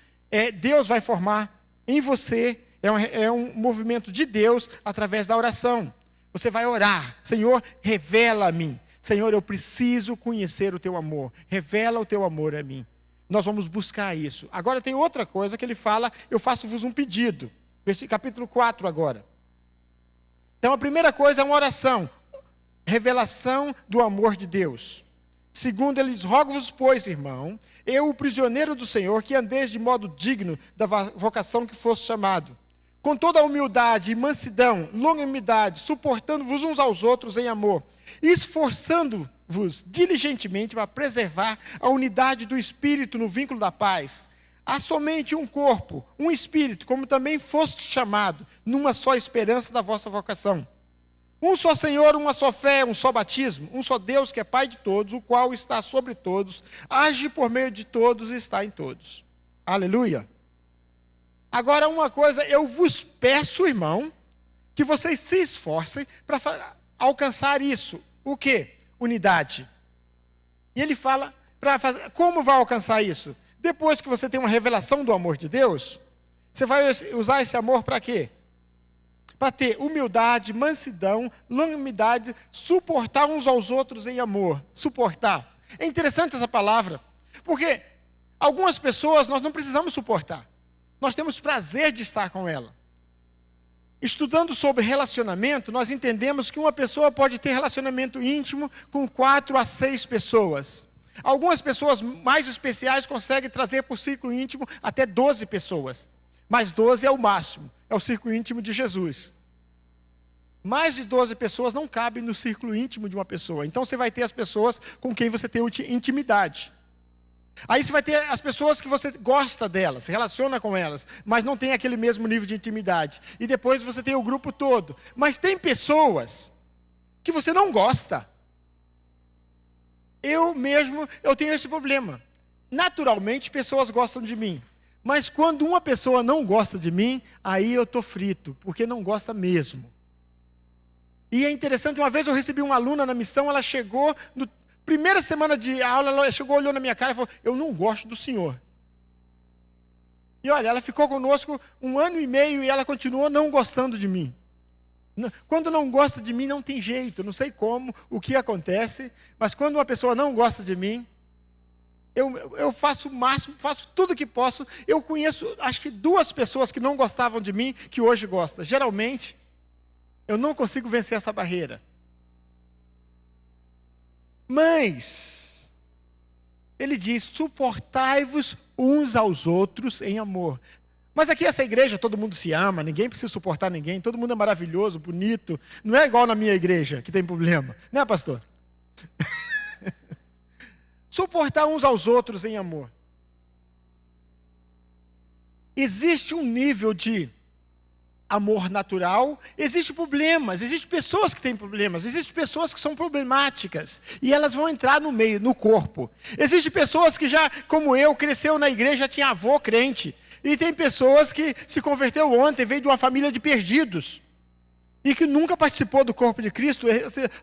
Speaker 2: Deus vai formar em você, é um movimento de Deus através da oração. Você vai orar, Senhor, revela a mim. Senhor, eu preciso conhecer o teu amor. Revela o teu amor a mim. Nós vamos buscar isso. Agora tem outra coisa que ele fala, eu faço-vos um pedido. Capítulo 4 agora. Então a primeira coisa é uma oração. Revelação do amor de Deus. Segundo, eles rogo-vos, pois, irmão, eu, o prisioneiro do Senhor, que andeis de modo digno da vocação que fosse chamado, com toda a humildade e mansidão, longanimidade, suportando-vos uns aos outros em amor, esforçando-vos diligentemente para preservar a unidade do Espírito no vínculo da paz. Há somente um corpo, um Espírito, como também foste chamado, numa só esperança da vossa vocação. Um só Senhor, uma só fé, um só batismo, um só Deus que é Pai de todos, o qual está sobre todos, age por meio de todos e está em todos. Aleluia. Agora uma coisa, eu vos peço, irmão, que vocês se esforcem para alcançar isso. O quê? Unidade. E ele fala, Como vai alcançar isso? Depois que você tem uma revelação do amor de Deus, você vai usar esse amor para quê? Para ter humildade, mansidão, longanimidade, suportar uns aos outros em amor. Suportar. É interessante essa palavra, porque algumas pessoas nós não precisamos suportar. Nós temos prazer de estar com ela. Estudando sobre relacionamento, nós entendemos que uma pessoa pode ter relacionamento íntimo com 4 a 6 pessoas. Algumas pessoas mais especiais conseguem trazer para o círculo íntimo até 12 pessoas. Mas 12 é o máximo, é o círculo íntimo de Jesus. Mais de 12 pessoas não cabem no círculo íntimo de uma pessoa. Então você vai ter as pessoas com quem você tem intimidade. Aí você vai ter as pessoas que você gosta delas, se relaciona com elas, mas não tem aquele mesmo nível de intimidade. E depois você tem o grupo todo. Mas tem pessoas que você não gosta. Eu tenho esse problema. Naturalmente, pessoas gostam de mim. Mas quando uma pessoa não gosta de mim, aí eu estou frito, porque não gosta mesmo. E é interessante, uma vez eu recebi uma aluna na missão, ela chegou, primeira semana de aula, ela chegou, olhou na minha cara e falou, eu não gosto do senhor. E olha, ela ficou conosco 1 ano e meio e ela continuou não gostando de mim. Quando não gosta de mim, não tem jeito, não sei como, o que acontece, mas quando uma pessoa não gosta de mim, eu faço o máximo, faço tudo o que posso. Eu conheço, acho que 2 pessoas que não gostavam de mim, que hoje gostam. Geralmente, eu não consigo vencer essa barreira. Mas, ele diz, suportai-vos uns aos outros em amor. Mas aqui essa igreja, todo mundo se ama, ninguém precisa suportar ninguém, todo mundo é maravilhoso, bonito. Não é igual na minha igreja, que tem problema. Né, pastor? Suportar uns aos outros em amor. Existe um nível de amor natural, existem problemas, existem pessoas que têm problemas, existem pessoas que são problemáticas, e elas vão entrar no meio, no corpo. Existem pessoas que já, como eu, cresceu na igreja, já tinha avô crente, e tem pessoas que se converteu ontem, veio de uma família de perdidos, e que nunca participou do corpo de Cristo,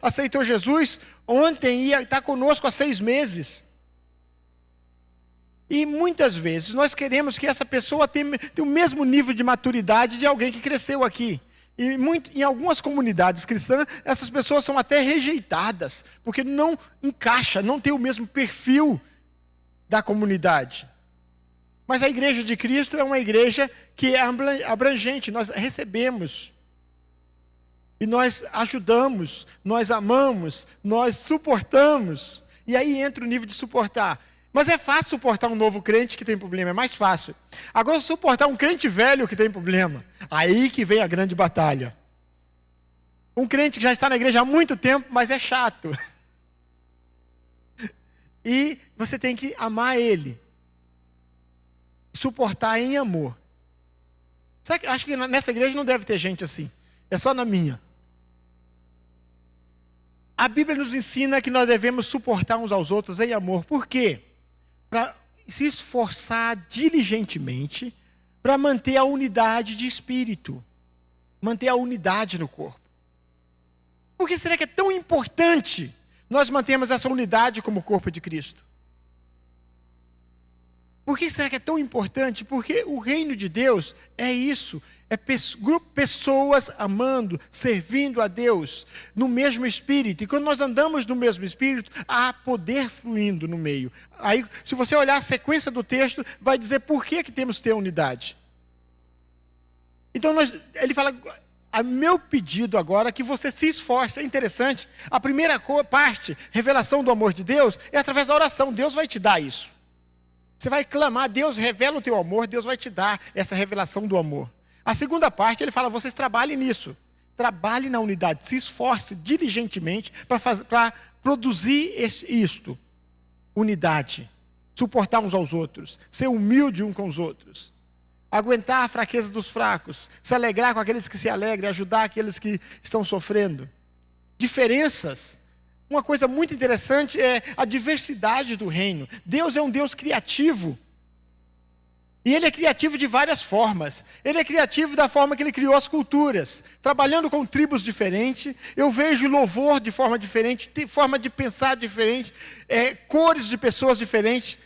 Speaker 2: aceitou Jesus ontem e está conosco há 6 meses. E muitas vezes nós queremos que essa pessoa tenha o mesmo nível de maturidade de alguém que cresceu aqui. E em algumas comunidades cristãs, essas pessoas são até rejeitadas, porque não encaixa, não tem o mesmo perfil da comunidade. Mas a igreja de Cristo é uma igreja que é abrangente, nós recebemos. E nós ajudamos, nós amamos, nós suportamos. E aí entra o nível de suportar. Mas é fácil suportar um novo crente que tem problema, é mais fácil. Agora, suportar um crente velho que tem problema, aí que vem a grande batalha. Um crente que já está na igreja há muito tempo, mas é chato. E você tem que amar ele. Suportar em amor. Sabe, acho que nessa igreja não deve ter gente assim. É só na minha. A Bíblia nos ensina que nós devemos suportar uns aos outros em amor. Por quê? Para se esforçar diligentemente para manter a unidade de espírito, manter a unidade no corpo. Por que será que é tão importante nós mantermos essa unidade como corpo de Cristo? Por que será que é tão importante? Porque o reino de Deus é isso, é pessoas amando, servindo a Deus no mesmo espírito. E quando nós andamos no mesmo espírito, há poder fluindo no meio. Aí, se você olhar a sequência do texto, vai dizer por que temos que ter unidade. Então, ele fala, meu pedido agora é que você se esforce. É interessante, a primeira parte, revelação do amor de Deus, é através da oração. Deus vai te dar isso. Você vai clamar, Deus revela o teu amor, Deus vai te dar essa revelação do amor. A segunda parte, ele fala, vocês trabalhem nisso. Trabalhem na unidade, se esforce diligentemente para produzir isto. Unidade, suportar uns aos outros, ser humilde um com os outros. Aguentar a fraqueza dos fracos, se alegrar com aqueles que se alegram, ajudar aqueles que estão sofrendo. Diferenças. Uma coisa muito interessante é a diversidade do reino. Deus é um Deus criativo. E ele é criativo de várias formas. Ele é criativo da forma que ele criou as culturas. Trabalhando com tribos diferentes, eu vejo louvor de forma diferente, forma de pensar diferente, cores de pessoas diferentes.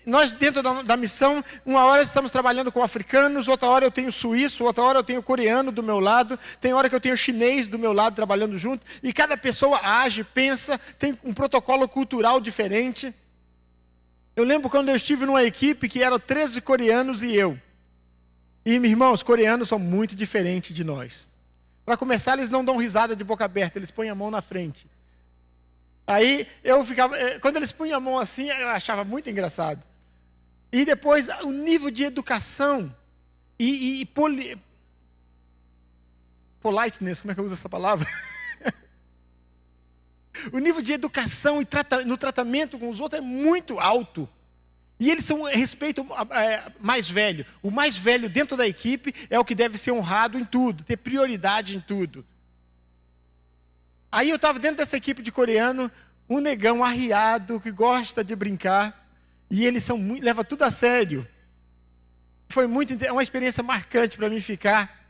Speaker 2: Nós, dentro da missão, uma hora estamos trabalhando com africanos, outra hora eu tenho suíço, outra hora eu tenho coreano do meu lado, tem hora que eu tenho chinês do meu lado trabalhando junto, e cada pessoa age, pensa, tem um protocolo cultural diferente. Eu lembro quando eu estive numa equipe que eram 13 coreanos e eu. E, meus irmãos, os coreanos são muito diferentes de nós. Para começar, eles não dão risada de boca aberta, eles põem a mão na frente. Aí, eu ficava... Quando eles punham a mão assim, eu achava muito engraçado. E depois, o nível de educação politeness, como é que eu uso essa palavra? O nível de educação no tratamento com os outros é muito alto. E eles são respeito mais velho. O mais velho dentro da equipe é o que deve ser honrado em tudo, ter prioridade em tudo. Aí eu estava dentro dessa equipe de coreano, um negão arriado, que gosta de brincar, e eles levam tudo a sério. Foi uma experiência marcante para mim ficar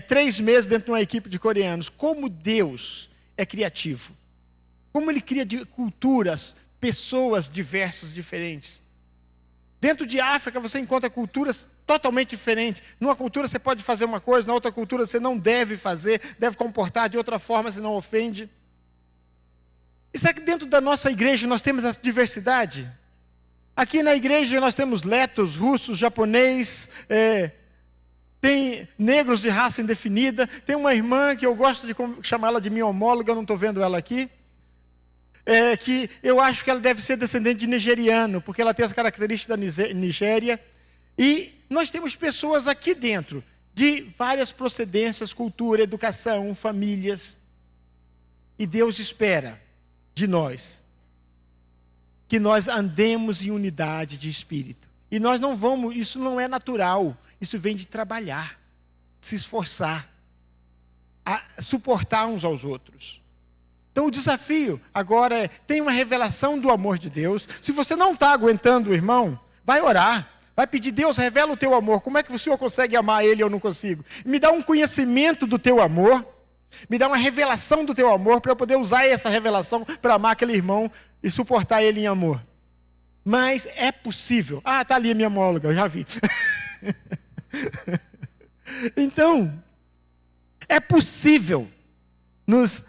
Speaker 2: 3 meses dentro de uma equipe de coreanos. Como Deus é criativo. Como Ele cria culturas, pessoas diversas, diferentes. Dentro de África você encontra culturas totalmente diferentes. Numa cultura você pode fazer uma coisa, na outra cultura você não deve fazer, deve comportar de outra forma, se não ofende. E será que dentro da nossa igreja nós temos essa diversidade? Aqui na igreja nós temos letos, russos, japonês, tem negros de raça indefinida. Tem uma irmã que eu gosto de chamá-la de minha homóloga, eu não estou vendo ela aqui. Que eu acho que ela deve ser descendente de nigeriano, porque ela tem as características da Nigéria. E nós temos pessoas aqui dentro, de várias procedências, cultura, educação, famílias. E Deus espera de nós que nós andemos em unidade de espírito. E nós não vamos, isso não é natural. Isso vem de trabalhar, se esforçar, a suportar uns aos outros. Então o desafio agora é, tem uma revelação do amor de Deus. Se você não está aguentando o irmão, vai orar. Vai pedir, Deus, revela o teu amor. Como é que o Senhor consegue amar ele e eu não consigo? Me dá um conhecimento do teu amor. Me dá uma revelação do teu amor para eu poder usar essa revelação para amar aquele irmão e suportar ele em amor. Mas é possível. Ah, está ali a minha homóloga, eu já vi. Então, é possível nos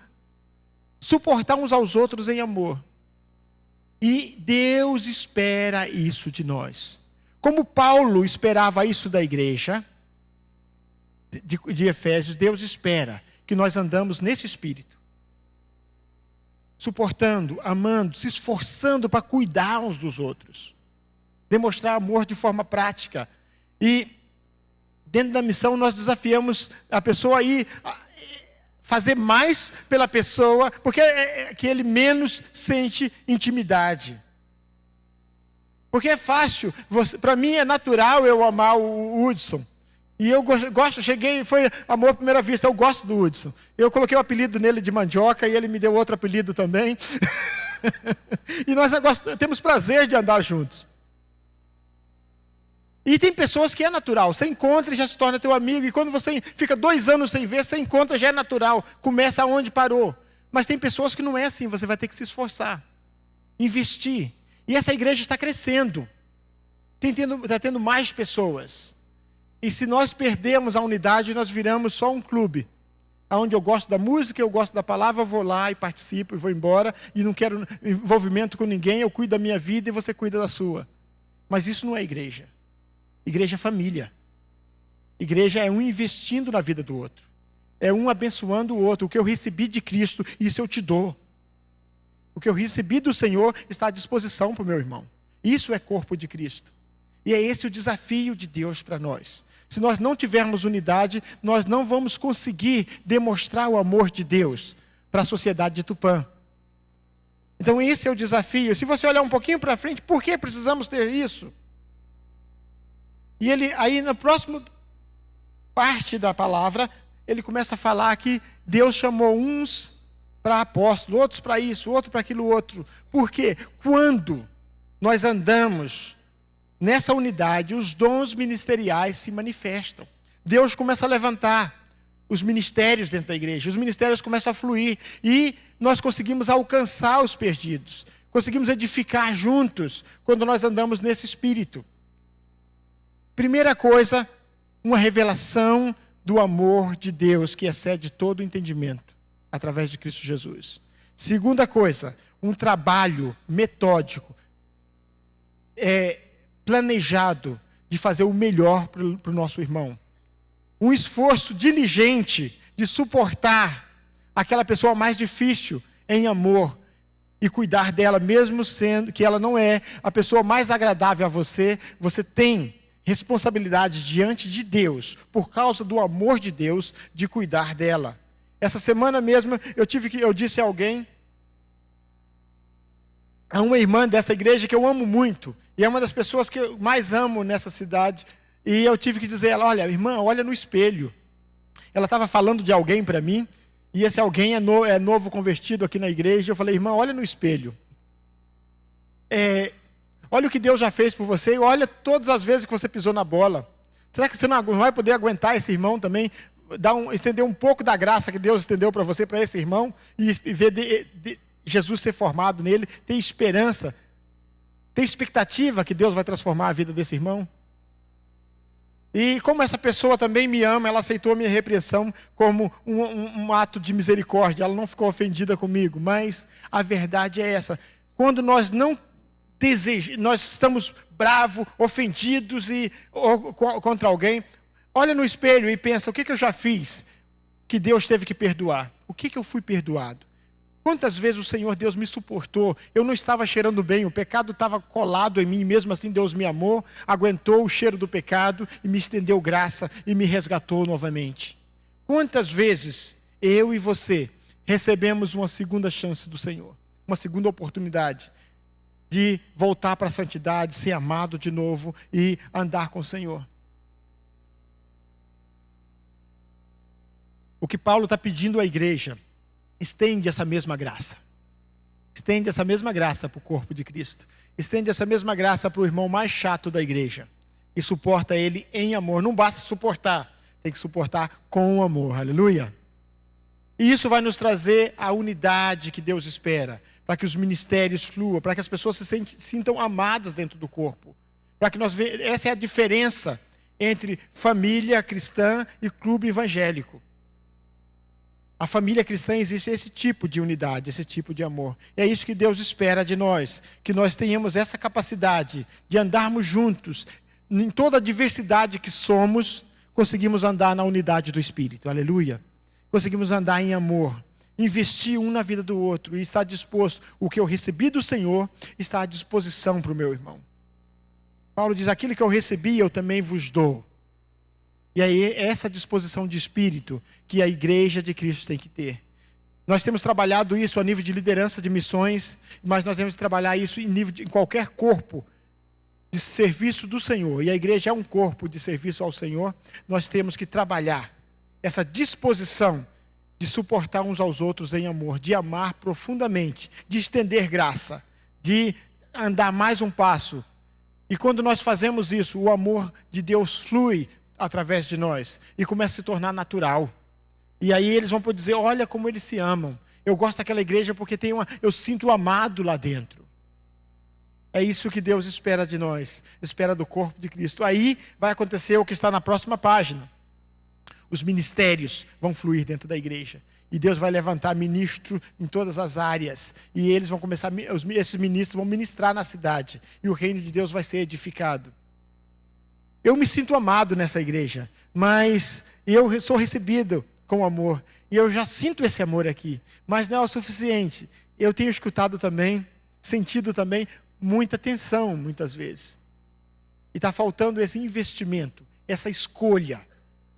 Speaker 2: suportar uns aos outros em amor. E Deus espera isso de nós. Como Paulo esperava isso da igreja de Efésios, Deus espera que nós andamos nesse espírito. Suportando, amando, se esforçando para cuidar uns dos outros. Demonstrar amor de forma prática. E dentro da missão nós desafiamos a pessoa a ir fazer mais pela pessoa, porque que ele menos sente intimidade. Porque é fácil, para mim é natural eu amar o Hudson. E eu gosto, foi amor à primeira vista, eu gosto do Hudson. Eu coloquei o apelido nele de mandioca e ele me deu outro apelido também. E nós temos prazer de andar juntos. E tem pessoas que é natural, você encontra e já se torna teu amigo, e quando você fica 2 anos sem ver, você encontra, já é natural, começa onde parou. Mas tem pessoas que não é assim, você vai ter que se esforçar, investir. E essa igreja está crescendo, está tendo mais pessoas. E se nós perdemos a unidade, nós viramos só um clube, onde eu gosto da música, eu gosto da palavra, eu vou lá e participo e vou embora, e não quero envolvimento com ninguém, eu cuido da minha vida e você cuida da sua. Mas isso não é igreja. Igreja é família. Igreja é um investindo na vida do outro. É um abençoando o outro. O que eu recebi de Cristo, isso eu te dou. O que eu recebi do Senhor está à disposição para o meu irmão. Isso é corpo de Cristo. E é esse o desafio de Deus para nós. Se nós não tivermos unidade, nós não vamos conseguir demonstrar o amor de Deus para a sociedade de Tupã. Então esse é o desafio. Se você olhar um pouquinho para frente, por que precisamos ter isso? E aí na próxima parte da palavra, ele começa a falar que Deus chamou uns para apóstolos, outros para isso, outro para aquilo outro. Por quê? Quando nós andamos nessa unidade, os dons ministeriais se manifestam. Deus começa a levantar os ministérios dentro da igreja, os ministérios começam a fluir e nós conseguimos alcançar os perdidos, conseguimos edificar juntos quando nós andamos nesse espírito. Primeira coisa, uma revelação do amor de Deus que excede todo o entendimento, através de Cristo Jesus. Segunda coisa, um trabalho metódico, planejado de fazer o melhor para o nosso irmão. Um esforço diligente de suportar aquela pessoa mais difícil em amor e cuidar dela, mesmo sendo que ela não é a pessoa mais agradável a você. Você tem responsabilidade diante de Deus, por causa do amor de Deus, de cuidar dela. Essa semana mesmo eu disse a alguém, a uma irmã dessa igreja que eu amo muito, e é uma das pessoas que eu mais amo nessa cidade, e eu tive que dizer a ela, olha, irmã, olha no espelho. Ela estava falando de alguém para mim, e esse alguém é novo convertido aqui na igreja. Eu falei, irmã, olha no espelho. Olha o que Deus já fez por você, e olha todas as vezes que você pisou na bola. Será que você não vai poder aguentar esse irmão também? Estender um pouco da graça que Deus estendeu para você, para esse irmão, e ver Jesus ser formado nele, ter esperança, ter expectativa que Deus vai transformar a vida desse irmão? E como essa pessoa também me ama, ela aceitou a minha repreensão como um ato de misericórdia. Ela não ficou ofendida comigo, mas a verdade é essa. Quando nós não desejamos, nós estamos bravos, ofendidos contra alguém, olha no espelho e pensa, o que eu já fiz que Deus teve que perdoar? O que eu fui perdoado? Quantas vezes o Senhor Deus me suportou? Eu não estava cheirando bem, o pecado estava colado em mim, mesmo assim Deus me amou, aguentou o cheiro do pecado e me estendeu graça e me resgatou novamente. Quantas vezes eu e você recebemos uma segunda chance do Senhor, uma segunda oportunidade de voltar para a santidade, ser amado de novo e andar com o Senhor? O que Paulo está pedindo à igreja, estende essa mesma graça. Estende essa mesma graça para o corpo de Cristo. Estende essa mesma graça para o irmão mais chato da igreja. E suporta ele em amor. Não basta suportar, tem que suportar com amor. Aleluia. E isso vai nos trazer a unidade que Deus espera, para que os ministérios fluam, para que as pessoas se sintam amadas dentro do corpo. Para que essa é a diferença entre família cristã e clube evangélico. A família cristã existe esse tipo de unidade, esse tipo de amor. E é isso que Deus espera de nós, que nós tenhamos essa capacidade de andarmos juntos. Em toda a diversidade que somos, conseguimos andar na unidade do Espírito. Aleluia. Conseguimos andar em amor, investir um na vida do outro e estar disposto. O que eu recebi do Senhor está à disposição para o meu irmão. Paulo diz, aquilo que eu recebi eu também vos dou. E aí, essa disposição de espírito que a igreja de Cristo tem que ter. Nós temos trabalhado isso a nível de liderança de missões, mas nós temos que trabalhar isso em qualquer corpo de serviço do Senhor. E a igreja é um corpo de serviço ao Senhor. Nós temos que trabalhar essa disposição de suportar uns aos outros em amor, de amar profundamente, de estender graça, de andar mais um passo. E quando nós fazemos isso, o amor de Deus flui através de nós e começa a se tornar natural. E aí eles vão poder dizer, olha como eles se amam. Eu gosto daquela igreja porque eu sinto amado lá dentro. É isso que Deus espera de nós, espera do corpo de Cristo. Aí vai acontecer o que está na próxima página. Os ministérios vão fluir dentro da igreja. E Deus vai levantar ministro em todas as áreas. E eles vão começar, esses ministros vão ministrar na cidade. E o reino de Deus vai ser edificado. Eu me sinto amado nessa igreja, mas eu sou recebido com amor. E eu já sinto esse amor aqui, mas não é o suficiente. Eu tenho escutado também, sentido também, muita tensão, muitas vezes. E está faltando esse investimento, essa escolha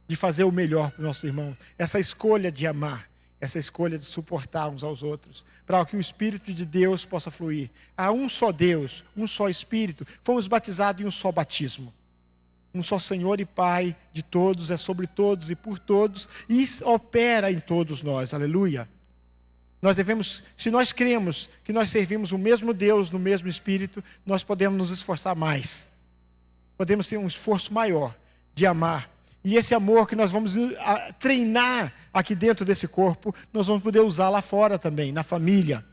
Speaker 2: de fazer o melhor para os nossos irmãos, essa escolha de amar, essa escolha de suportar uns aos outros, para que o Espírito de Deus possa fluir. Há um só Deus, um só Espírito, fomos batizados em um só batismo. Um só Senhor e Pai de todos, é sobre todos e por todos, e opera em todos nós, aleluia. Nós devemos, se nós cremos que nós servimos o mesmo Deus, no mesmo Espírito, nós podemos nos esforçar mais. podemos ter um esforço maior de amar. E esse amor que nós vamos treinar aqui dentro desse corpo, nós vamos poder usar lá fora também, na família,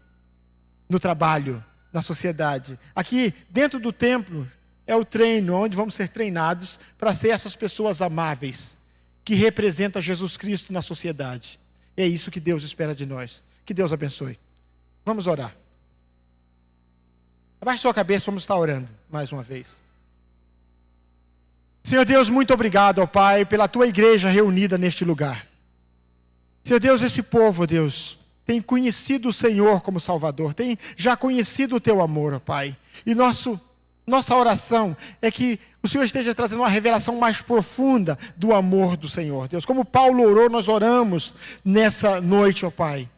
Speaker 2: no trabalho, na sociedade. Aqui dentro do templo é o treino, onde vamos ser treinados para ser essas pessoas amáveis, que representam Jesus Cristo na sociedade. É isso que Deus espera de nós. Que Deus abençoe. Vamos orar. Abaixe sua cabeça, vamos estar orando mais uma vez. Senhor Deus, muito obrigado, ó Pai, pela Tua igreja reunida neste lugar. Senhor Deus, esse povo, Deus, tem conhecido o Senhor como Salvador, tem já conhecido o Teu amor, ó Pai. E nossa oração é que o Senhor esteja trazendo uma revelação mais profunda do amor do Senhor, Deus. Como Paulo orou, nós oramos nessa noite, ó Pai.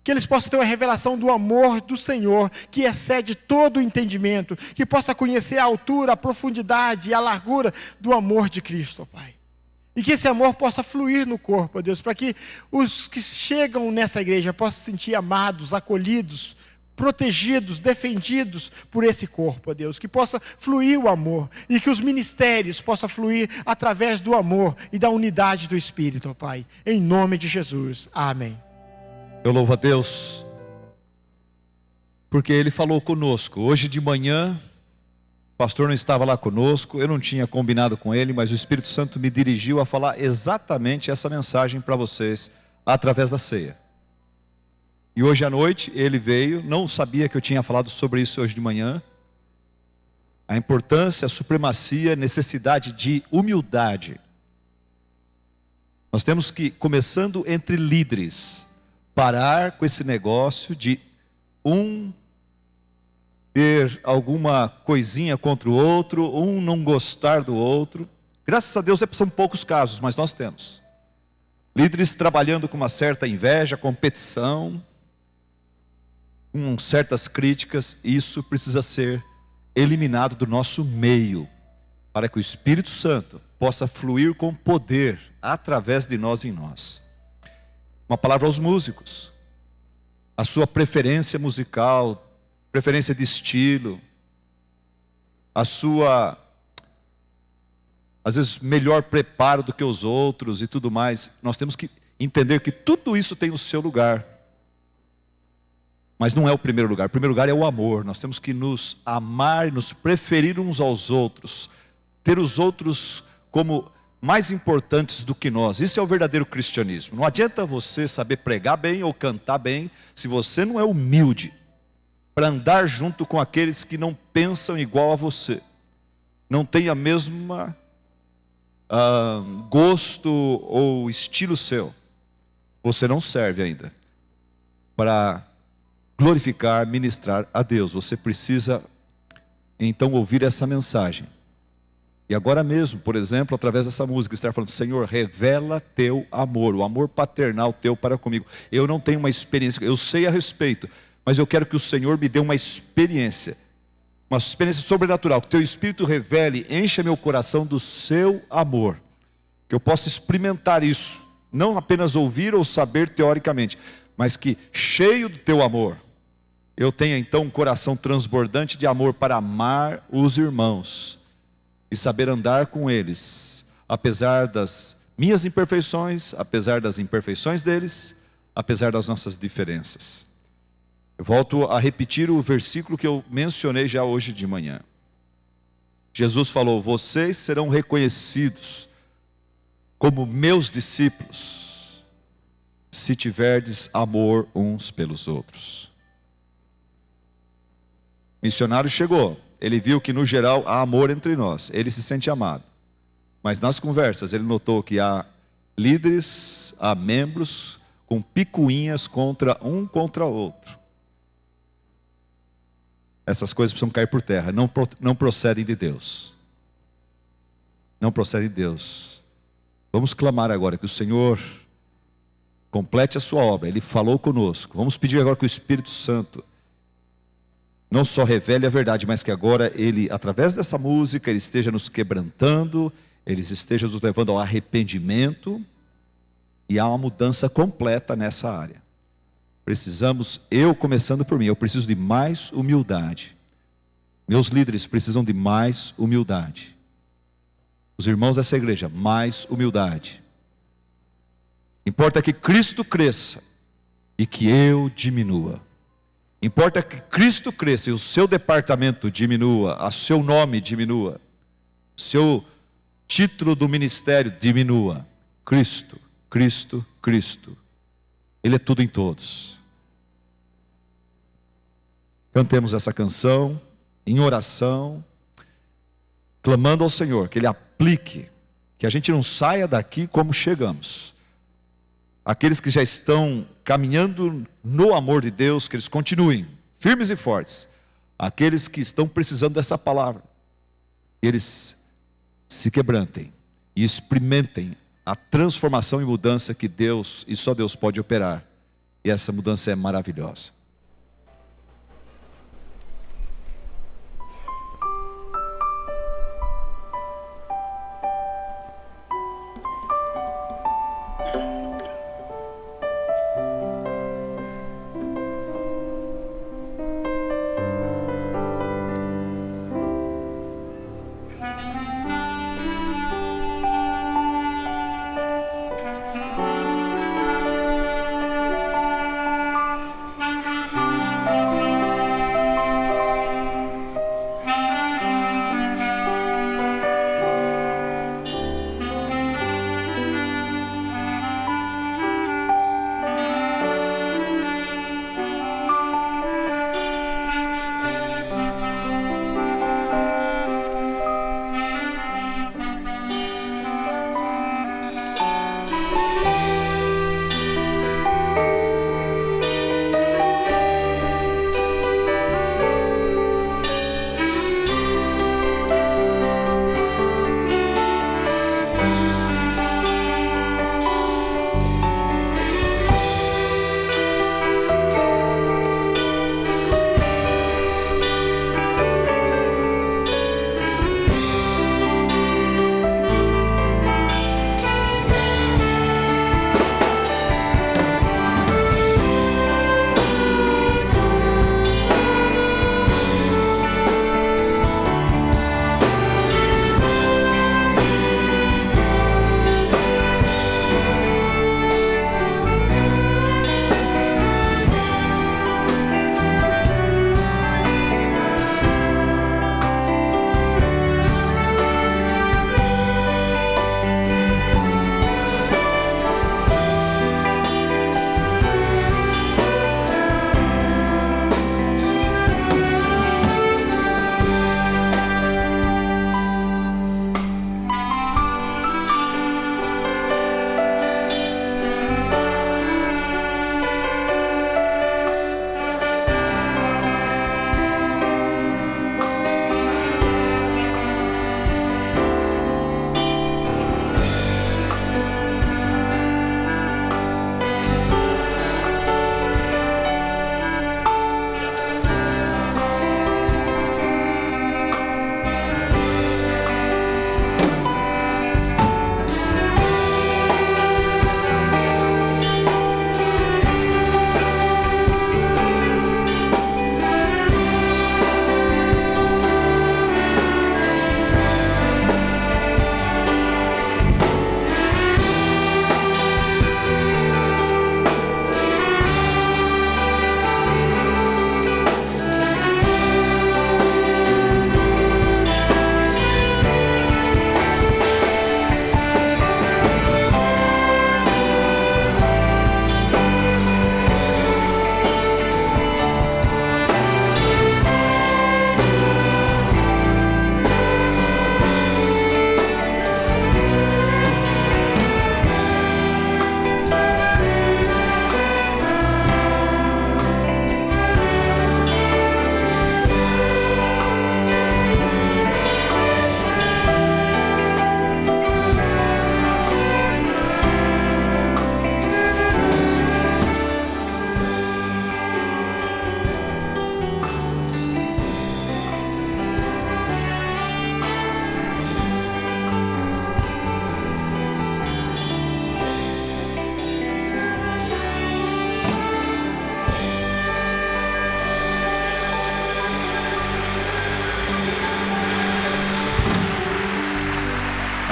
Speaker 2: Que eles possam ter uma revelação do amor do Senhor, que excede todo o entendimento, que possa conhecer a altura, a profundidade e a largura do amor de Cristo, ó Pai. E que esse amor possa fluir no corpo, ó Deus, para que os que chegam nessa igreja possam se sentir amados, acolhidos, protegidos, defendidos por esse corpo, ó Deus. Que possa fluir o amor e que os ministérios possam fluir através do amor e da unidade do Espírito, ó Pai. Em nome de Jesus. Amém.
Speaker 1: Eu louvo a Deus, porque Ele falou conosco. Hoje de manhã, o pastor não estava lá conosco, eu não tinha combinado com ele, mas o Espírito Santo me dirigiu a falar exatamente essa mensagem para vocês, através da ceia. E hoje à noite, ele veio, não sabia que eu tinha falado sobre isso hoje de manhã. A importância, a supremacia, a necessidade de humildade. Nós temos que, começando entre líderes, parar com esse negócio de ter alguma coisinha contra o outro, não gostar do outro. Graças a Deus são poucos casos, mas nós temos. Líderes trabalhando com uma certa inveja, competição, com certas críticas. Isso precisa ser eliminado do nosso meio, para que o Espírito Santo possa fluir com poder através de nós e em nós. Uma palavra aos músicos. A sua preferência musical, preferência de estilo, a sua, às vezes, melhor preparo do que os outros e tudo mais. Nós temos que entender que tudo isso tem o seu lugar. Mas não é o primeiro lugar. O primeiro lugar é o amor. Nós temos que nos amar, nos preferir uns aos outros. Ter os outros como mais importantes do que nós. Isso é o verdadeiro cristianismo. Não adianta você saber pregar bem ou cantar bem, se você não é humilde para andar junto com aqueles que não pensam igual a você, não tem a mesma gosto ou estilo seu. Você não serve ainda para glorificar, ministrar a Deus. Você precisa então ouvir essa mensagem. E agora mesmo, por exemplo, através dessa música, estar falando: Senhor, revela teu amor, o amor paternal teu para comigo. Eu não tenho uma experiência, eu sei a respeito, mas eu quero que o Senhor me dê uma experiência sobrenatural, que teu Espírito revele, encha meu coração do seu amor, que eu possa experimentar isso, não apenas ouvir ou saber teoricamente, mas que, cheio do teu amor, eu tenha então um coração transbordante de amor para amar os irmãos e saber andar com eles, apesar das minhas imperfeições, apesar das imperfeições deles, apesar das nossas diferenças. Eu volto a repetir o versículo que eu mencionei já hoje de manhã. Jesus falou: vocês serão reconhecidos como meus discípulos, se tiverdes amor uns pelos outros. O missionário chegou, ele viu que no geral há amor entre nós, ele se sente amado. Mas nas conversas ele notou que há líderes, há membros com picuinhas contra outro. Essas coisas precisam cair por terra, não procedem de Deus. Não procedem de Deus. Vamos clamar agora que o Senhor complete a sua obra. Ele falou conosco. Vamos pedir agora que o Espírito Santo não só revele a verdade, mas que agora Ele, através dessa música, Ele esteja nos quebrantando, Ele esteja nos levando ao arrependimento, e há uma mudança completa nessa área. Precisamos, eu começando por mim, eu preciso de mais humildade. Meus líderes precisam de mais humildade. os irmãos dessa igreja, mais humildade. Importa que Cristo cresça e que eu diminua. Importa que Cristo cresça e o seu departamento diminua, o seu nome diminua, o seu título do ministério diminua. Cristo, Cristo, Cristo. Ele é tudo em todos. Cantemos essa canção em oração, clamando ao Senhor que Ele aplique, que a gente não saia daqui como chegamos. Aqueles que já estão caminhando no amor de Deus, que eles continuem firmes e fortes. Aqueles que estão precisando dessa palavra, eles se quebrantem e experimentem a transformação e mudança que Deus e só Deus pode operar. E essa mudança é maravilhosa.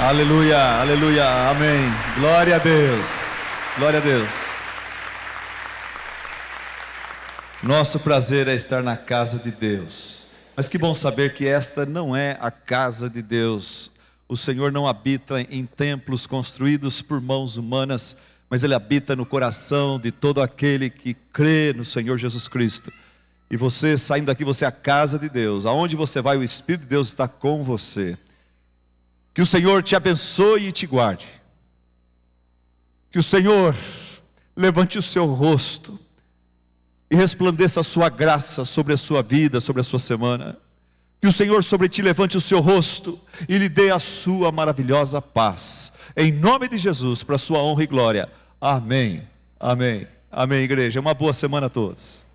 Speaker 1: Aleluia, aleluia, amém. Glória a Deus, glória a Deus. Nosso prazer é estar na casa de Deus. Mas que bom saber que esta não é a casa de Deus. O Senhor não habita em templos construídos por mãos humanas, mas Ele habita no coração de todo aquele que crê no Senhor Jesus Cristo. E você, saindo daqui, você é a casa de Deus. Aonde você vai, o Espírito de Deus está com você. Que o Senhor te abençoe e te guarde. Que o Senhor levante o seu rosto e resplandeça a sua graça sobre a sua vida, sobre a sua semana. Que o Senhor sobre ti levante o seu rosto e lhe dê a sua maravilhosa paz. Em nome de Jesus, para a sua honra e glória. Amém, amém, amém, igreja. Uma boa semana a todos.